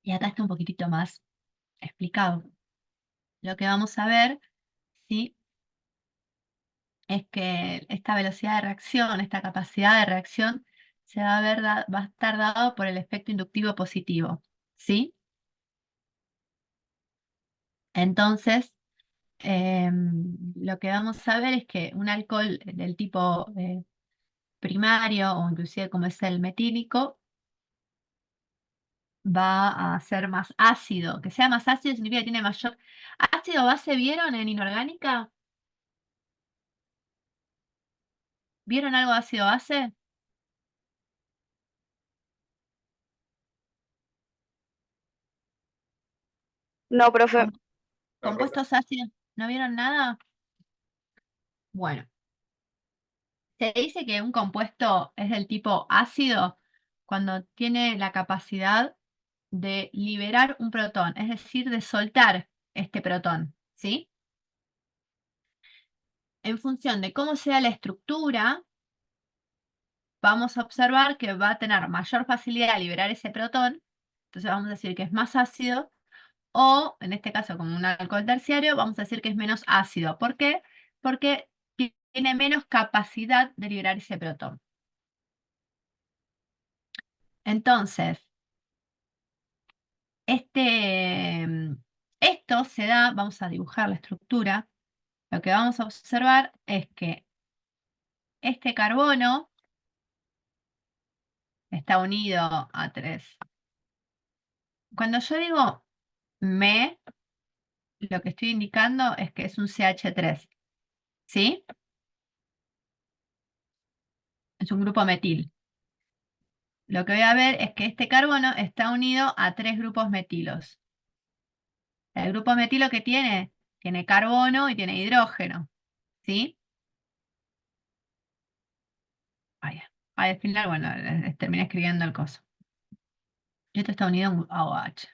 Y acá está un poquitito más explicado. Lo que vamos a ver, ¿sí? Es que esta velocidad de reacción, esta capacidad de reacción, se va a ver va a estar dado por el efecto inductivo positivo, ¿sí? Entonces, lo que vamos a ver es que un alcohol del tipo primario o inclusive como es el metílico va a ser más ácido. Que sea más ácido significa que tiene mayor... ¿Ácido base vieron en inorgánica? ¿Vieron algo de ácido base? No, profe. Com- No, profe. ¿Compuestos ácidos? ¿No vieron nada? Bueno, se dice que un compuesto es del tipo ácido cuando tiene la capacidad de liberar un protón, es decir, de soltar este protón, ¿sí? En función de cómo sea la estructura, vamos a observar que va a tener mayor facilidad de liberar ese protón, entonces vamos a decir que es más ácido, o en este caso como un alcohol terciario, vamos a decir que es menos ácido. ¿Por qué? Porque tiene menos capacidad de liberar ese protón. Entonces, esto se da, vamos a dibujar la estructura, lo que vamos a observar es que este carbono está unido a 3. Cuando yo digo me, lo que estoy indicando es que es un CH3, ¿sí? Es un grupo metil. Lo que voy a ver es que este carbono está unido a 3 grupos metilos. El grupo metilo que tiene carbono y tiene hidrógeno, ¿sí? Ahí, al final, bueno, terminé escribiendo el coso. Y esto está unido a OH.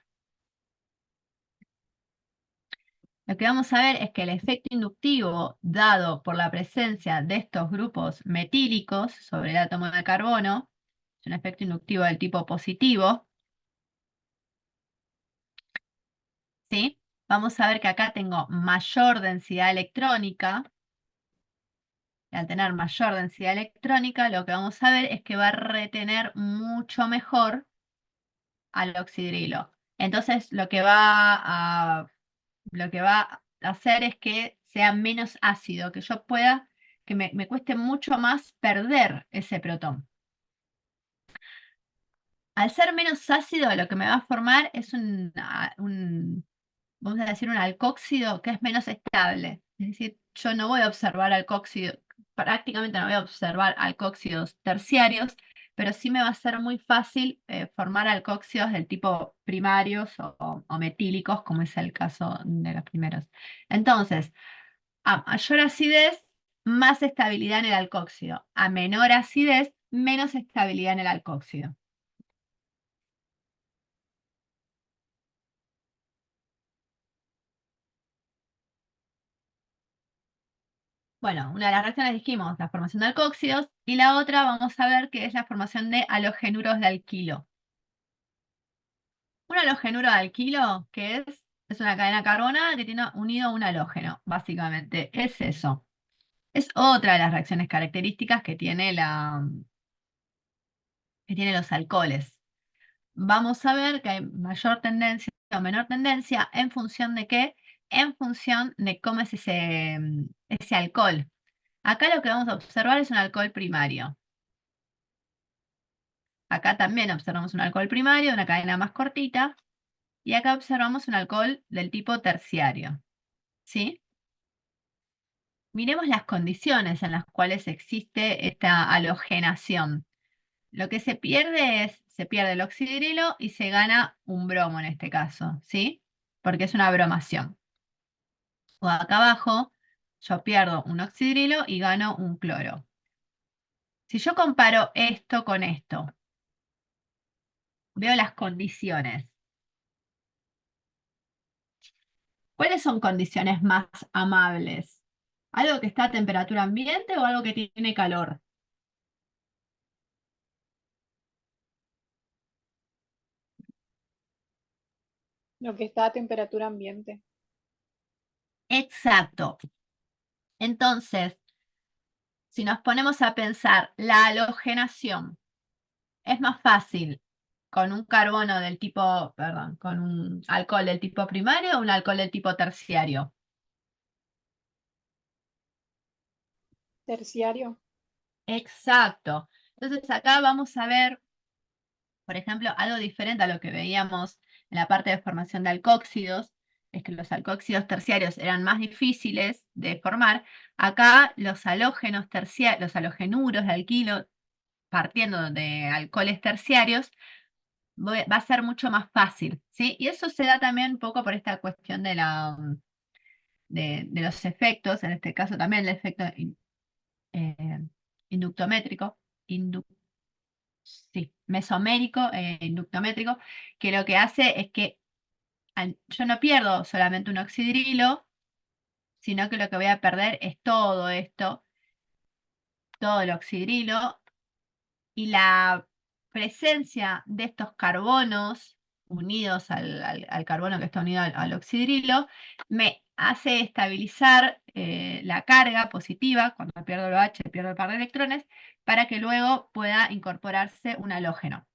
Lo que vamos a ver es que el efecto inductivo dado por la presencia de estos grupos metílicos sobre el átomo de carbono es un efecto inductivo del tipo positivo, ¿sí? Vamos a ver que acá tengo mayor densidad electrónica. Y al tener mayor densidad electrónica, lo que vamos a ver es que va a retener mucho mejor al oxidrilo. Entonces, lo que va a hacer es que sea menos ácido, que yo pueda, que me cueste mucho más perder ese protón. Al ser menos ácido, lo que me va a formar es vamos a decir, un alcóxido que es menos estable. Es decir, yo no voy a observar alcóxido, prácticamente no voy a observar alcóxidos terciarios, pero sí me va a ser muy fácil formar alcóxidos del tipo primarios o metílicos, como es el caso de los primeros. Entonces, a mayor acidez, más estabilidad en el alcóxido. A menor acidez, menos estabilidad en el alcóxido. Bueno, una de las reacciones dijimos la formación de alcóxidos y la otra vamos a ver que es la formación de halogenuros de alquilo. Un halogenuro de alquilo, que es una cadena carbonada que tiene unido un halógeno, básicamente. Es eso. Es otra de las reacciones características que tiene que tienen los alcoholes. Vamos a ver que hay mayor tendencia o menor tendencia en función de qué, en función de cómo es ese alcohol. Acá lo que vamos a observar es un alcohol primario. Acá también observamos un alcohol primario, una cadena más cortita, y acá observamos un alcohol del tipo terciario, ¿sí? Miremos las condiciones en las cuales existe esta halogenación. Lo que se pierde el oxidrilo y se gana un bromo en este caso, ¿sí? Porque es una bromación. O acá abajo, yo pierdo un oxidrilo y gano un cloro. Si yo comparo esto con esto, veo las condiciones. ¿Cuáles son condiciones más amables? ¿Algo que está a temperatura ambiente o algo que tiene calor? Lo que está a temperatura ambiente. Exacto. Entonces, si nos ponemos a pensar la halogenación, es más fácil con un carbono del tipo, perdón, con un alcohol del tipo primario o un alcohol del tipo terciario. Terciario. Exacto. Entonces acá vamos a ver, por ejemplo, algo diferente a lo que veíamos en la parte de formación de alcóxidos, es que los alcóxidos terciarios eran más difíciles de formar. Acá los halógenos terciarios, los halogenuros de alquilo, partiendo de alcoholes terciarios, va a ser mucho más fácil, ¿sí? Y eso se da también un poco por esta cuestión de los efectos, en este caso también el efecto eh, inductométrico, sí, mesomérico e inductométrico, que lo que hace es que yo no pierdo solamente un oxidrilo, sino que lo que voy a perder es todo esto, todo el oxidrilo, y la presencia de estos carbonos unidos al carbono que está unido al oxidrilo me hace estabilizar la carga positiva. Cuando pierdo el OH, pierdo el par de electrones, para que luego pueda incorporarse un halógeno.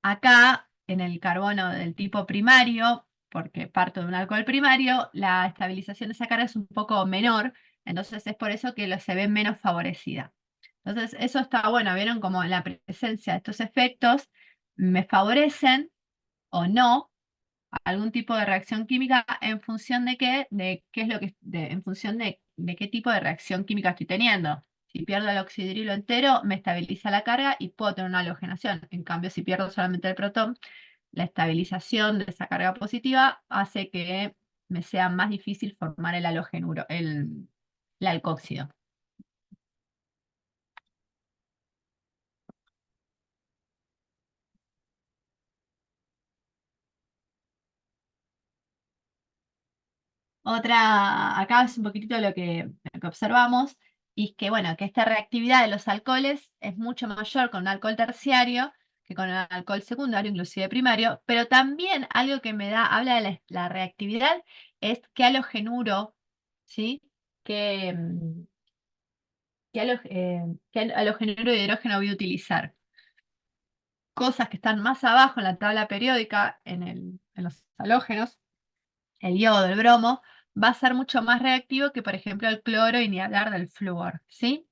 Acá, en el carbono del tipo primario, porque parto de un alcohol primario, la estabilización de esa carga es un poco menor, entonces es por eso que se ve menos favorecida. Entonces, eso está bueno, vieron como la presencia de estos efectos me favorecen o no algún tipo de reacción química en función de qué es lo que, en función de qué tipo de reacción química estoy teniendo. Si pierdo el oxidrilo entero, me estabiliza la carga y puedo tener una halogenación. En cambio, si pierdo solamente el protón, la estabilización de esa carga positiva hace que me sea más difícil formar el halogenuro, el alcóxido. Acá es un poquitito lo que observamos, y es que, bueno, que esta reactividad de los alcoholes es mucho mayor con un alcohol terciario que con un alcohol secundario, inclusive primario, pero también algo que habla de la reactividad es qué halogenuro, ¿sí? ¿Qué, qué halogenuro de hidrógeno voy a utilizar? Cosas que están más abajo en la tabla periódica, en los halógenos, el yodo, el bromo, va a ser mucho más reactivo que, por ejemplo, el cloro, y ni hablar del flúor, ¿sí?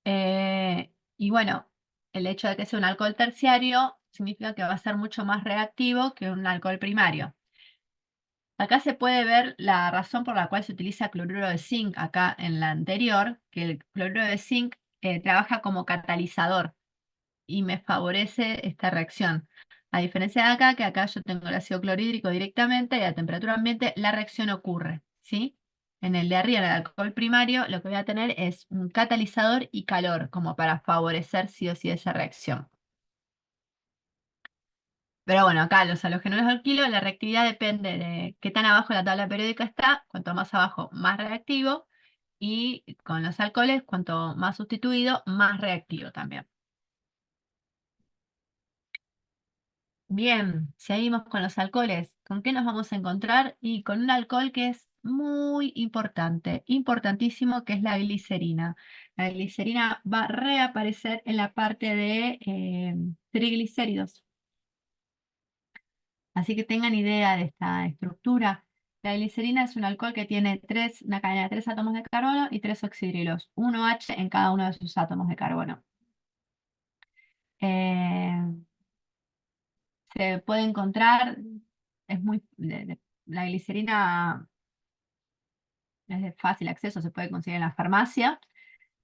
Y bueno, el hecho de que sea un alcohol terciario significa que va a ser mucho más reactivo que un alcohol primario. Acá se puede ver la razón por la cual se utiliza cloruro de zinc acá en la anterior, que el cloruro de zinc trabaja como catalizador y me favorece esta reacción. A diferencia de acá, que acá yo tengo el ácido clorhídrico directamente y a temperatura ambiente la reacción ocurre, ¿sí? En el de arriba, en el alcohol primario, lo que voy a tener es un catalizador y calor, como para favorecer sí o sí esa reacción. Pero bueno, acá los halógenos al kilo, la reactividad depende de qué tan abajo en la tabla periódica está. Cuanto más abajo, más reactivo. Y con los alcoholes, cuanto más sustituido, más reactivo también. Bien, seguimos con los alcoholes. ¿Con qué nos vamos a encontrar? Y con un alcohol que es muy importante, importantísimo, que es la glicerina. La glicerina va a reaparecer en la parte de triglicéridos. Así que tengan idea de esta estructura. La glicerina es un alcohol que tiene una cadena de 3 átomos de carbono y 3 oxidrilos, 1H en cada uno de sus átomos de carbono. Eh, Se puede encontrar, la glicerina es de fácil acceso, se puede conseguir en la farmacia.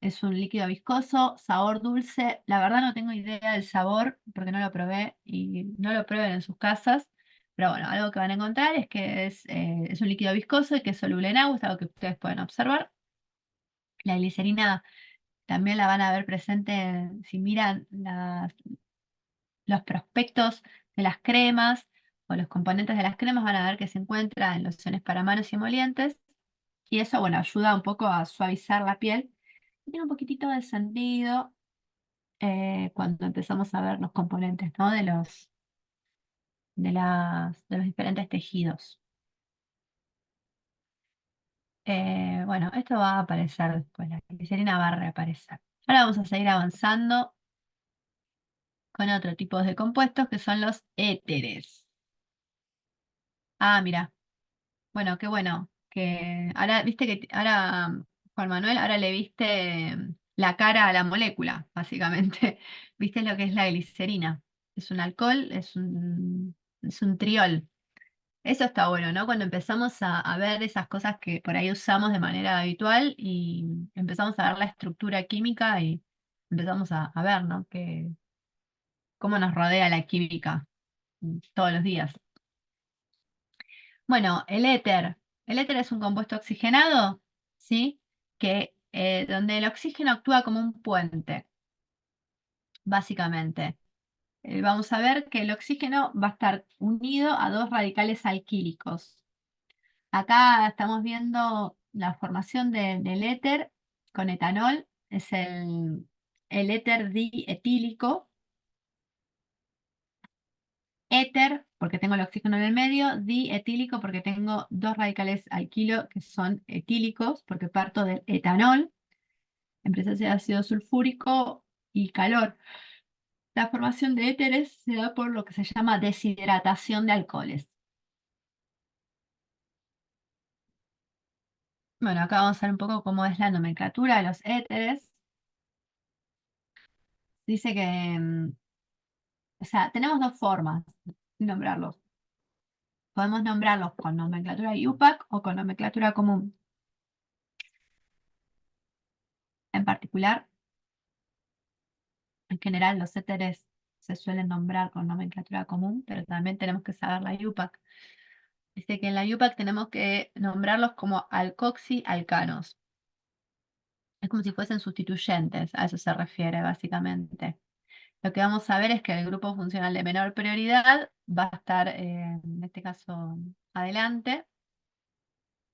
Es un líquido viscoso, sabor dulce. La verdad no tengo idea del sabor porque no lo probé, y no lo prueben en sus casas. Pero bueno, algo que van a encontrar es que es un líquido viscoso y que es soluble en agua, es algo que ustedes pueden observar. La glicerina también la van a ver presente si miran los prospectos de las cremas o los componentes de las cremas, van a ver que se encuentra en lociones para manos y emolientes. Y eso, bueno, ayuda un poco a suavizar la piel. Tiene un poquitito de sentido cuando empezamos a ver los componentes, ¿no? De los diferentes tejidos. Bueno, esto va a aparecer después, la glicerina va a reaparecer. Ahora vamos a seguir avanzando con otro tipo de compuestos que son los éteres. Ah, mira. Bueno, qué bueno. Que ahora, viste que ahora, Juan Manuel, ahora le viste la cara a la molécula, básicamente. Viste lo que es la glicerina. Es un alcohol, es un triol. Eso está bueno, ¿no? Cuando empezamos a ver esas cosas que por ahí usamos de manera habitual y empezamos a ver la estructura química y empezamos a ver, ¿no? Cómo nos rodea la química todos los días. Bueno, el éter. El éter es un compuesto oxigenado, ¿sí? Donde el oxígeno actúa como un puente, básicamente. Vamos a ver que el oxígeno va a estar unido a dos radicales alquílicos. Acá estamos viendo la formación del éter con etanol, es el éter dietílico. Éter, porque tengo el oxígeno en el medio, dietílico, porque tengo dos radicales alquilo que son etílicos, porque parto del etanol, en presencia de ácido sulfúrico y calor. La formación de éteres se da por lo que se llama deshidratación de alcoholes. Bueno, acá vamos a ver un poco cómo es la nomenclatura de los éteres. Dice que, o sea, tenemos dos formas de nombrarlos. Podemos nombrarlos con nomenclatura IUPAC o con nomenclatura común. En particular, en general, los éteres se suelen nombrar con nomenclatura común, pero también tenemos que saber la IUPAC. Dice que en la IUPAC tenemos que nombrarlos como alcoxialcanos. Es como si fuesen sustituyentes, a eso se refiere básicamente. Lo que vamos a ver es que el grupo funcional de menor prioridad va a estar, en este caso, adelante.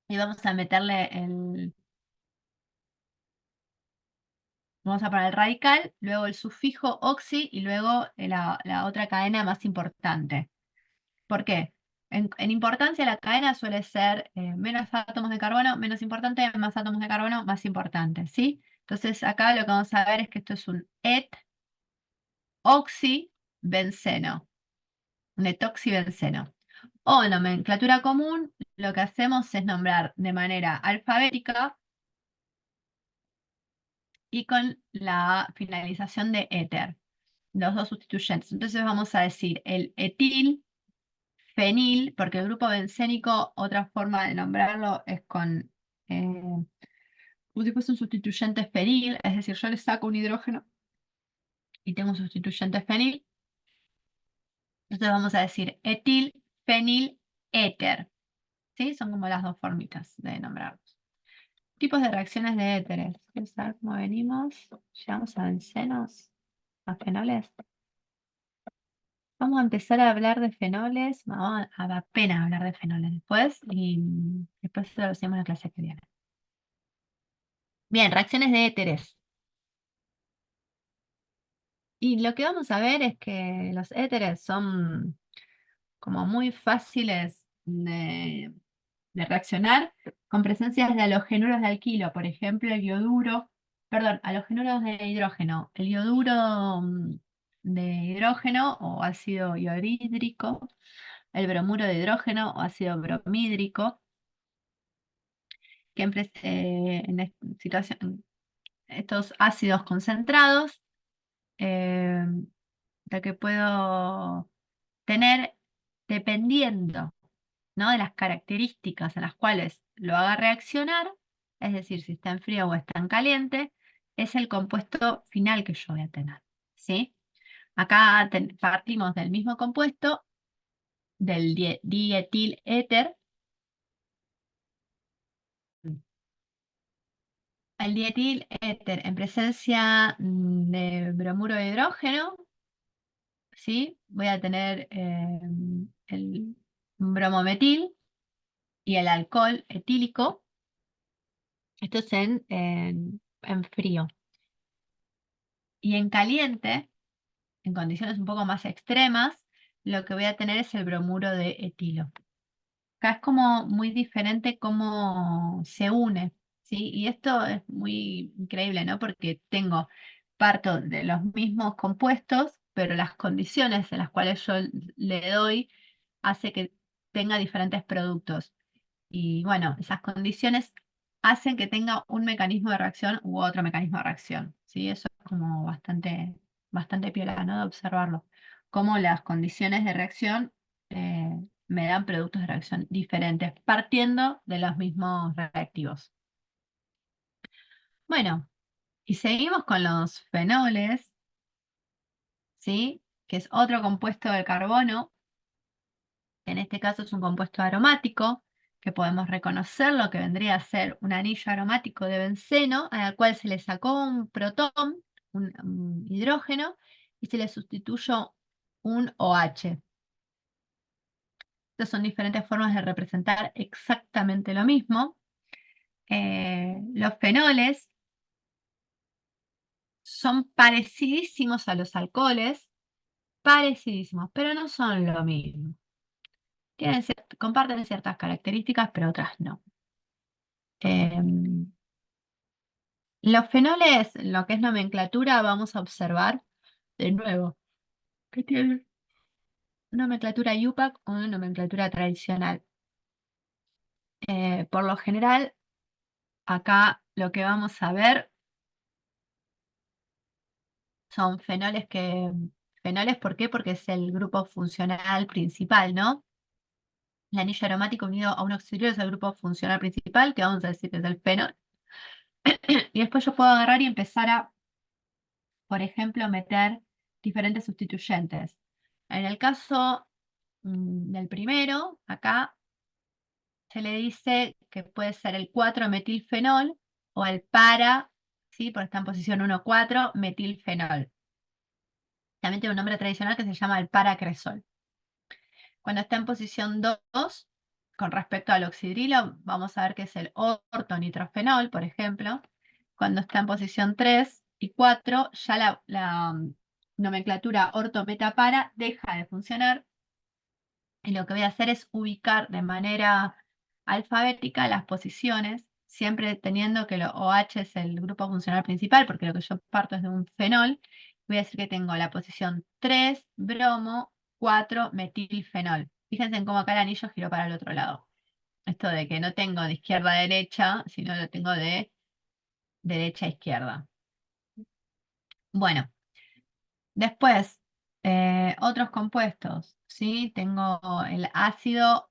Y vamos a meterle vamos a poner el radical, luego el sufijo oxi y luego la otra cadena más importante. ¿Por qué? En importancia la cadena suele ser menos átomos de carbono, menos importante, más átomos de carbono, más importante, ¿sí? Entonces acá lo que vamos a ver es que esto es un etoxibenceno, un etoxibenceno. O en nomenclatura común, lo que hacemos es nombrar de manera alfabética y con la finalización de éter, los dos sustituyentes. Entonces vamos a decir el etil, fenil, porque el grupo bencénico, otra forma de nombrarlo es con, como si fuese un sustituyente fenil, es decir, yo le saco un hidrógeno y tengo un sustituyente fenil. Entonces vamos a decir etil, fenil, éter. ¿Sí? Son como las dos formitas de nombrarlos. Tipos de reacciones de éteres. ¿Quieres saber cómo venimos? Llegamos a bencenos, a fenoles. Vamos a empezar a hablar de fenoles. Vamos a apenas hablar de fenoles después y después lo hacemos en la clase que viene. Bien, reacciones de éteres. Y lo que vamos a ver es que los éteres son como muy fáciles de reaccionar con presencias de halogenuros de alquilo, por ejemplo, el ioduro, perdón, halogenuros de hidrógeno, el ioduro de hidrógeno o ácido iodídrico, el bromuro de hidrógeno o ácido bromídrico, que estos ácidos concentrados, lo que puedo tener dependiendo, ¿no?, de las características a las cuales lo haga reaccionar, es decir, si está en frío o está en caliente, es el compuesto final que yo voy a tener, ¿sí? Acá partimos del mismo compuesto, del dietil éter. El dietil éter en presencia de bromuro de hidrógeno, ¿sí? Voy a tener el bromometil y el alcohol etílico. Esto es en frío. Y en caliente, en condiciones un poco más extremas, lo que voy a tener es el bromuro de etilo. Acá es como muy diferente cómo se une, ¿sí? Y esto es muy increíble, ¿no? Porque parto de los mismos compuestos, pero las condiciones en las cuales yo le doy hace que tenga diferentes productos. Y bueno, esas condiciones hacen que tenga un mecanismo de reacción u otro mecanismo de reacción, ¿sí? Eso es como bastante piola, ¿no? De observarlo. Cómo las condiciones de reacción me dan productos de reacción diferentes, partiendo de los mismos reactivos. Bueno, y seguimos con los fenoles, ¿sí? Que es otro compuesto del carbono. En este caso es un compuesto aromático, que podemos reconocer lo que vendría a ser un anillo aromático de benceno, al cual se le sacó un protón, un hidrógeno, y se le sustituyó un OH. Estas son diferentes formas de representar exactamente lo mismo. Los fenoles son parecidísimos a los alcoholes, parecidísimos, pero no son lo mismo. Comparten ciertas características, pero otras no. Los fenoles, lo que es nomenclatura, vamos a observar de nuevo que tienen nomenclatura IUPAC o nomenclatura tradicional. Por lo general, acá lo que vamos a ver son fenoles Fenoles, ¿por qué? Porque es el grupo funcional principal, ¿no? El anillo aromático unido a un oxiduro es el grupo funcional principal, que vamos a decir que es el fenol. Y después yo puedo agarrar y empezar a, por ejemplo, meter diferentes sustituyentes. En el caso del primero, acá se le dice que puede ser el 4-metilfenol o el ¿sí? Porque está en posición 1,4-metilfenol. También tiene un nombre tradicional que se llama el paracresol. Cuando está en posición 2, con respecto al oxidrilo, vamos a ver que es el ortonitrofenol, por ejemplo. Cuando está en posición 3 y 4, ya la nomenclatura ortometapara deja de funcionar. Y lo que voy a hacer es ubicar de manera alfabética las posiciones, siempre teniendo que lo OH es el grupo funcional principal, porque lo que yo parto es de un fenol. Voy a decir que tengo la posición 3, bromo, 4, metilfenol. Fíjense en cómo acá el anillo giró para el otro lado. Esto de que no tengo de izquierda a derecha, sino lo tengo de derecha a izquierda. Bueno, después, otros compuestos, ¿sí? Tengo el ácido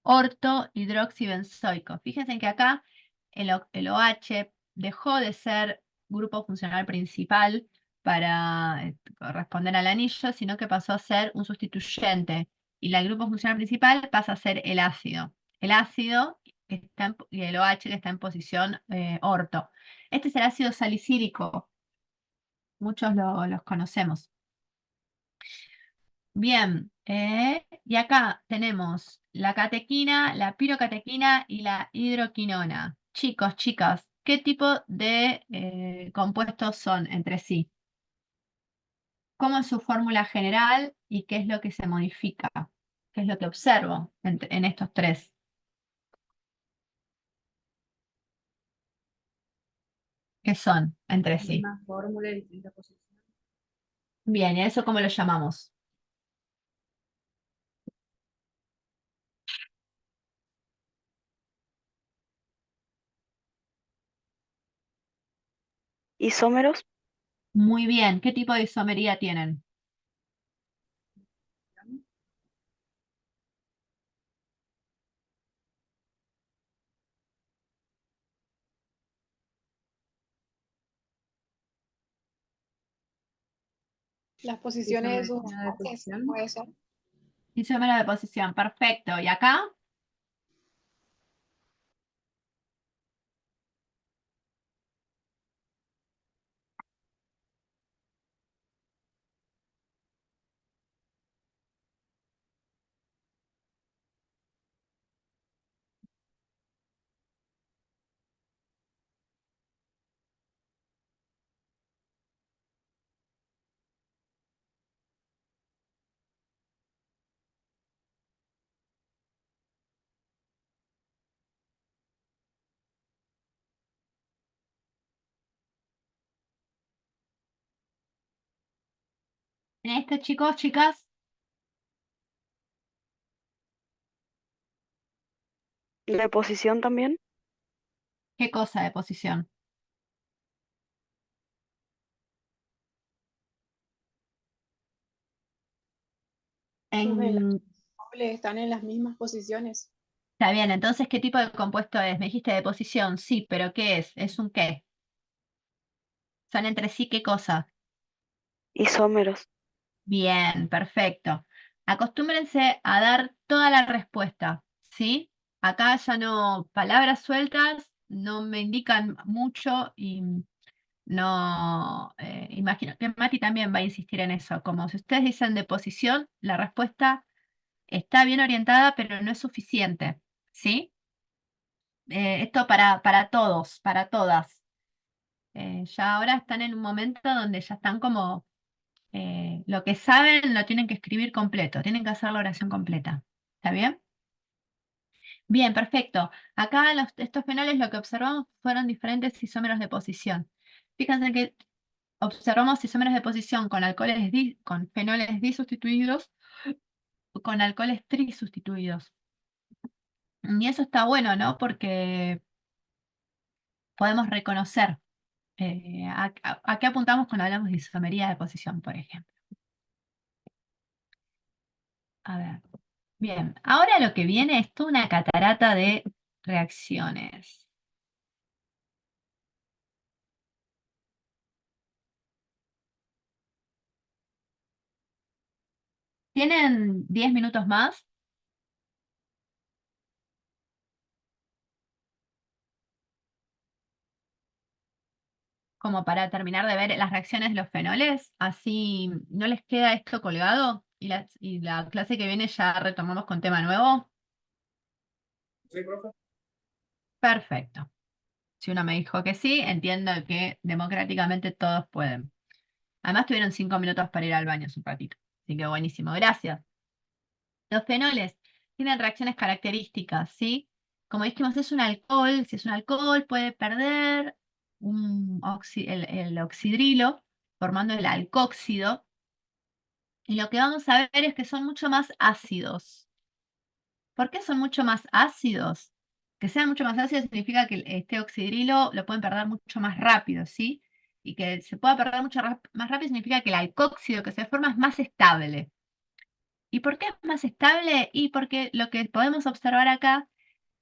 ortohidroxibenzoico. Fíjense que acá el OH dejó de ser grupo funcional principal para corresponder al anillo, sino que pasó a ser un sustituyente. Y el grupo funcional principal pasa a ser el ácido. El ácido y el OH que está en posición orto. Este es el ácido salicílico. Muchos los conocemos. Bien, y acá tenemos la catequina, la pirocatequina y la hidroquinona. Chicos, chicas, ¿qué tipo de compuestos son entre sí? ¿Cómo es su fórmula general y qué es lo que se modifica? ¿Qué es lo que observo en estos tres? ¿Qué son entre sí? Misma fórmula, distinta posición. Bien, ¿y a eso cómo lo llamamos? Isómeros. Muy bien, ¿qué tipo de isomería tienen? Las posiciones Isómero de posición. puede ser. Isómero de posición, perfecto. ¿Y acá? En esto, chicos, chicas, ¿De posición también? ¿qué cosa de posición? Profe, las En- dobles están en las mismas posiciones. Está bien, entonces, ¿qué tipo de compuesto es? Me dijiste de posición, sí, pero ¿qué es? ¿Es un qué? ¿Son entre sí qué cosa? Isómeros. Bien, perfecto. Acostúmbrense a dar toda la respuesta, ¿sí? Acá ya no, palabras sueltas no me indican mucho y no, imagino que Mati también va a insistir en eso, como si ustedes dicen de posición, la respuesta está bien orientada, pero no es suficiente, ¿sí? Esto para todos, para todas. Ya ahora están en un momento donde ya están como lo que saben lo tienen que escribir completo, tienen que hacer la oración completa. ¿Está bien? Bien, perfecto. Acá en estos penales lo que observamos fueron diferentes isómeros de posición. Fíjense que observamos isómeros de posición con con fenoles disustituidos o con alcoholes trisustituidos. Y eso está bueno, ¿no? Porque podemos reconocer a qué apuntamos cuando hablamos de isomería de posición, por ejemplo. A ver. Bien, ahora lo que viene es toda una catarata de reacciones. ¿Tienen 10 minutos más? Como para terminar de ver las reacciones de los fenoles, así no les queda esto colgado y la clase que viene ya retomamos con tema nuevo. Sí, profe. Perfecto. Si uno me dijo que sí, entiendo que democráticamente todos pueden. Además tuvieron 5 minutos para ir al baño hace un ratito. Así que buenísimo, gracias. Los fenoles tienen reacciones características, ¿sí? Como dijimos, es un alcohol. Si es un alcohol, puede perder el oxidrilo, formando el alcóxido. Y lo que vamos a ver es que son mucho más ácidos. ¿Por qué son mucho más ácidos? Que sean mucho más ácidos significa que este oxidrilo lo pueden perder mucho más rápido, ¿sí? Y que se pueda perder mucho más rápido significa que el alcóxido que se forma es más estable. ¿Y por qué es más estable? Y porque lo que podemos observar acá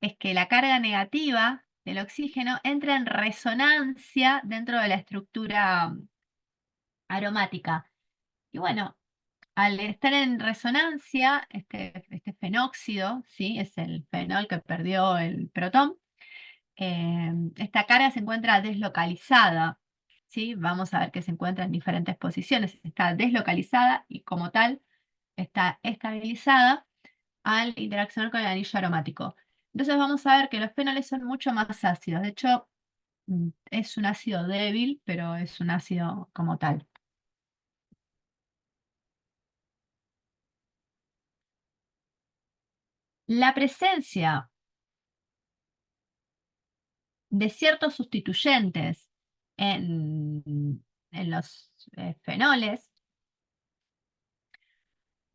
es que la carga negativa del oxígeno entra en resonancia dentro de la estructura aromática. Y bueno, al estar en resonancia, este fenóxido, ¿sí? Es el fenol que perdió el protón, esta carga se encuentra deslocalizada, ¿sí? Vamos a ver que se encuentra en diferentes posiciones. Está deslocalizada y como tal está estabilizada al interaccionar con el anillo aromático. Entonces vamos a ver que los fenoles son mucho más ácidos. De hecho, es un ácido débil, pero es un ácido como tal. La presencia de ciertos sustituyentes en los fenoles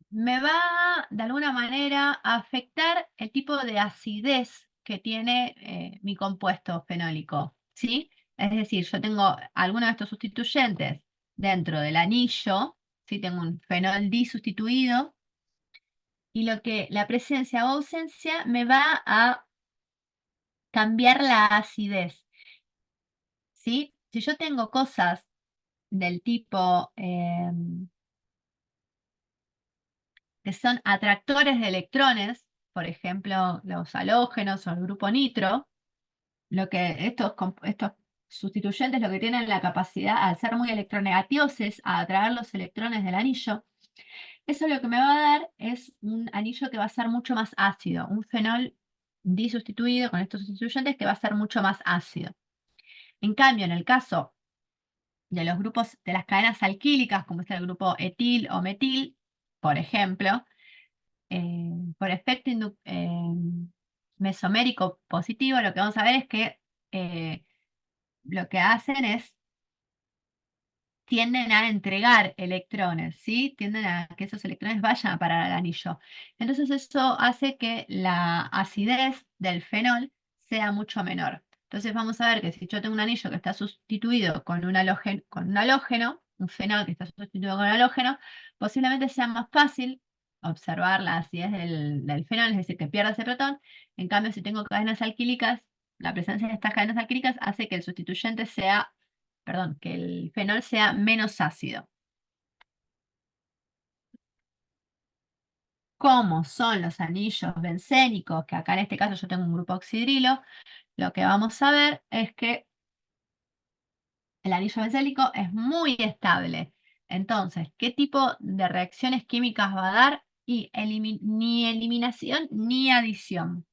me va de alguna manera a afectar el tipo de acidez que tiene mi compuesto fenólico, ¿sí? Es decir, yo tengo algunos de estos sustituyentes dentro del anillo, ¿sí? Tengo un fenol disustituido y la presencia o ausencia me va a cambiar la acidez, ¿sí? Si yo tengo cosas del tipo que son atractores de electrones, por ejemplo, los halógenos o el grupo nitro, lo que estos sustituyentes lo que tienen la capacidad, al ser muy electronegativos, es a atraer los electrones del anillo. Eso lo que me va a dar es un anillo que va a ser mucho más ácido, un fenol disustituido con estos sustituyentes que va a ser mucho más ácido. En cambio, en el caso de los grupos de las cadenas alquílicas, como es el grupo etil o metil, por ejemplo, por efecto mesomérico positivo, lo que vamos a ver es que lo que hacen es tienden a entregar electrones, ¿sí? Tienden a que esos electrones vayan a parar al anillo. Entonces eso hace que la acidez del fenol sea mucho menor. Entonces vamos a ver que si yo tengo un anillo que está sustituido con un halógeno, un fenol que está sustituido con un halógeno, posiblemente sea más fácil observar la acidez del fenol, es decir, que pierda ese protón. En cambio, si tengo cadenas alquílicas, la presencia de estas cadenas alquílicas hace que el sustituyente sea, perdón, que el fenol sea menos ácido. Como son los anillos bencénicos, que acá en este caso yo tengo un grupo oxidrilo, lo que vamos a ver es que el anillo bencénico es muy estable. Entonces, ¿qué tipo de reacciones químicas va a dar? Y ni eliminación ni adición.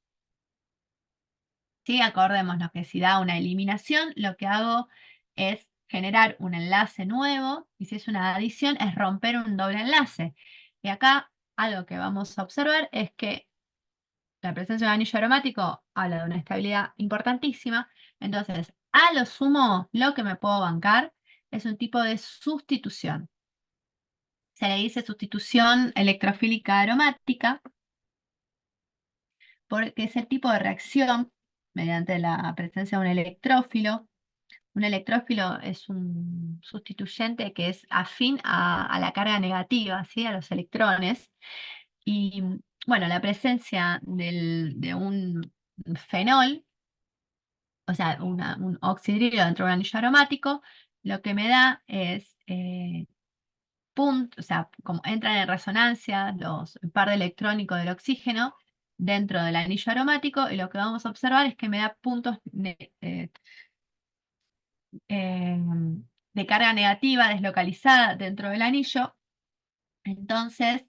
¿Sí? Acordémonos que si da una eliminación, lo que hago es generar un enlace nuevo, y si es una adición, es romper un doble enlace. Y acá algo que vamos a observar es que la presencia de un anillo aromático habla de una estabilidad importantísima. Entonces, a lo sumo, lo que me puedo bancar es un tipo de sustitución. Se le dice sustitución electrofílica aromática, porque es el tipo de reacción mediante la presencia de un electrófilo. Un electrófilo es un sustituyente que es afín a la carga negativa, ¿sí? A los electrones. Y bueno, la presencia de un fenol, o sea, un oxidrilo dentro de un anillo aromático, lo que me da es o sea, como entran en resonancia el par de electrónico del oxígeno dentro del anillo aromático, y lo que vamos a observar es que me da puntos de carga negativa deslocalizada dentro del anillo. Entonces,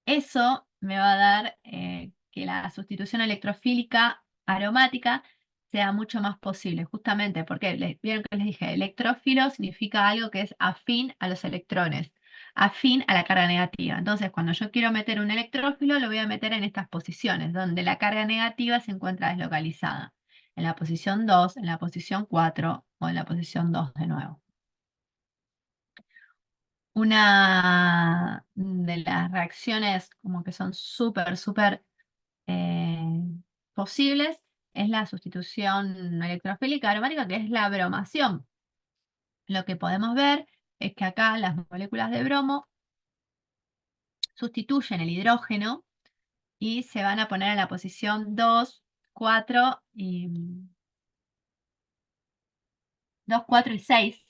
eso me va a dar que la sustitución electrofílica aromática sea mucho más posible, justamente porque vieron que les dije, electrófilo significa algo que es afín a los electrones, afín a la carga negativa. Entonces, cuando yo quiero meter un electrófilo, lo voy a meter en estas posiciones, donde la carga negativa se encuentra deslocalizada, en la posición 2, en la posición 4 o en la posición 2 de nuevo. Una de las reacciones como que son súper eh, posibles es la sustitución electrofílica aromática, que es la bromación. Lo que podemos ver es que acá las moléculas de bromo sustituyen el hidrógeno y se van a poner en la posición 2, 4 y 2, 4 y 6.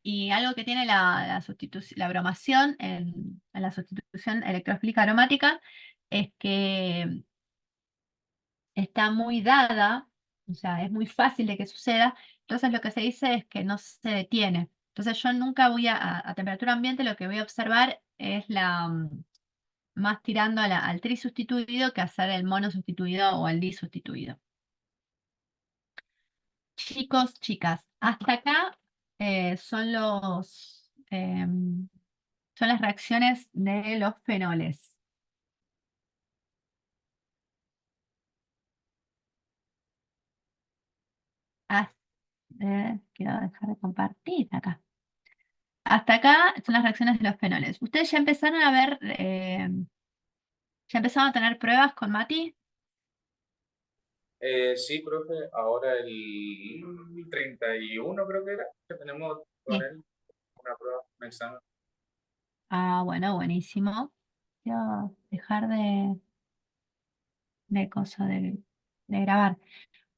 Y algo que tiene la bromación en la sustitución electrofílica aromática es que está muy dada, o sea, es muy fácil de que suceda. Entonces lo que se dice es que no se detiene. Entonces yo nunca voy a temperatura ambiente, lo que voy a observar es más tirando al trisustituido que hacer el monosustituido o el disustituido. Chicos, chicas, hasta acá son las reacciones de los fenoles. Ah, quiero dejar de compartir acá. Hasta acá son las reacciones de los fenoles. ¿Ustedes ya empezaron a ver, ya empezaron a tener pruebas con Mati? Sí, profe, ahora el 31 creo que era, que tenemos con Sí. él una prueba, un examen. Ah, bueno, buenísimo. Quiero dejar de grabar.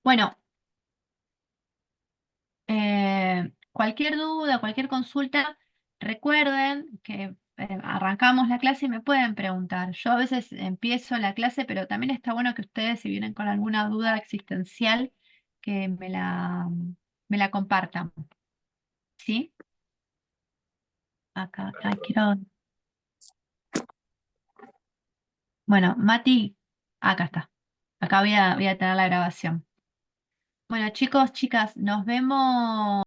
Bueno, cualquier duda, cualquier consulta, recuerden que arrancamos la clase y me pueden preguntar. Yo a veces empiezo la clase, pero también está bueno que ustedes, si vienen con alguna duda existencial, que me la compartan. ¿Sí? Acá, quiero. Bueno, Mati, acá está. Acá voy a tener la grabación. Bueno, chicos, chicas, nos vemos.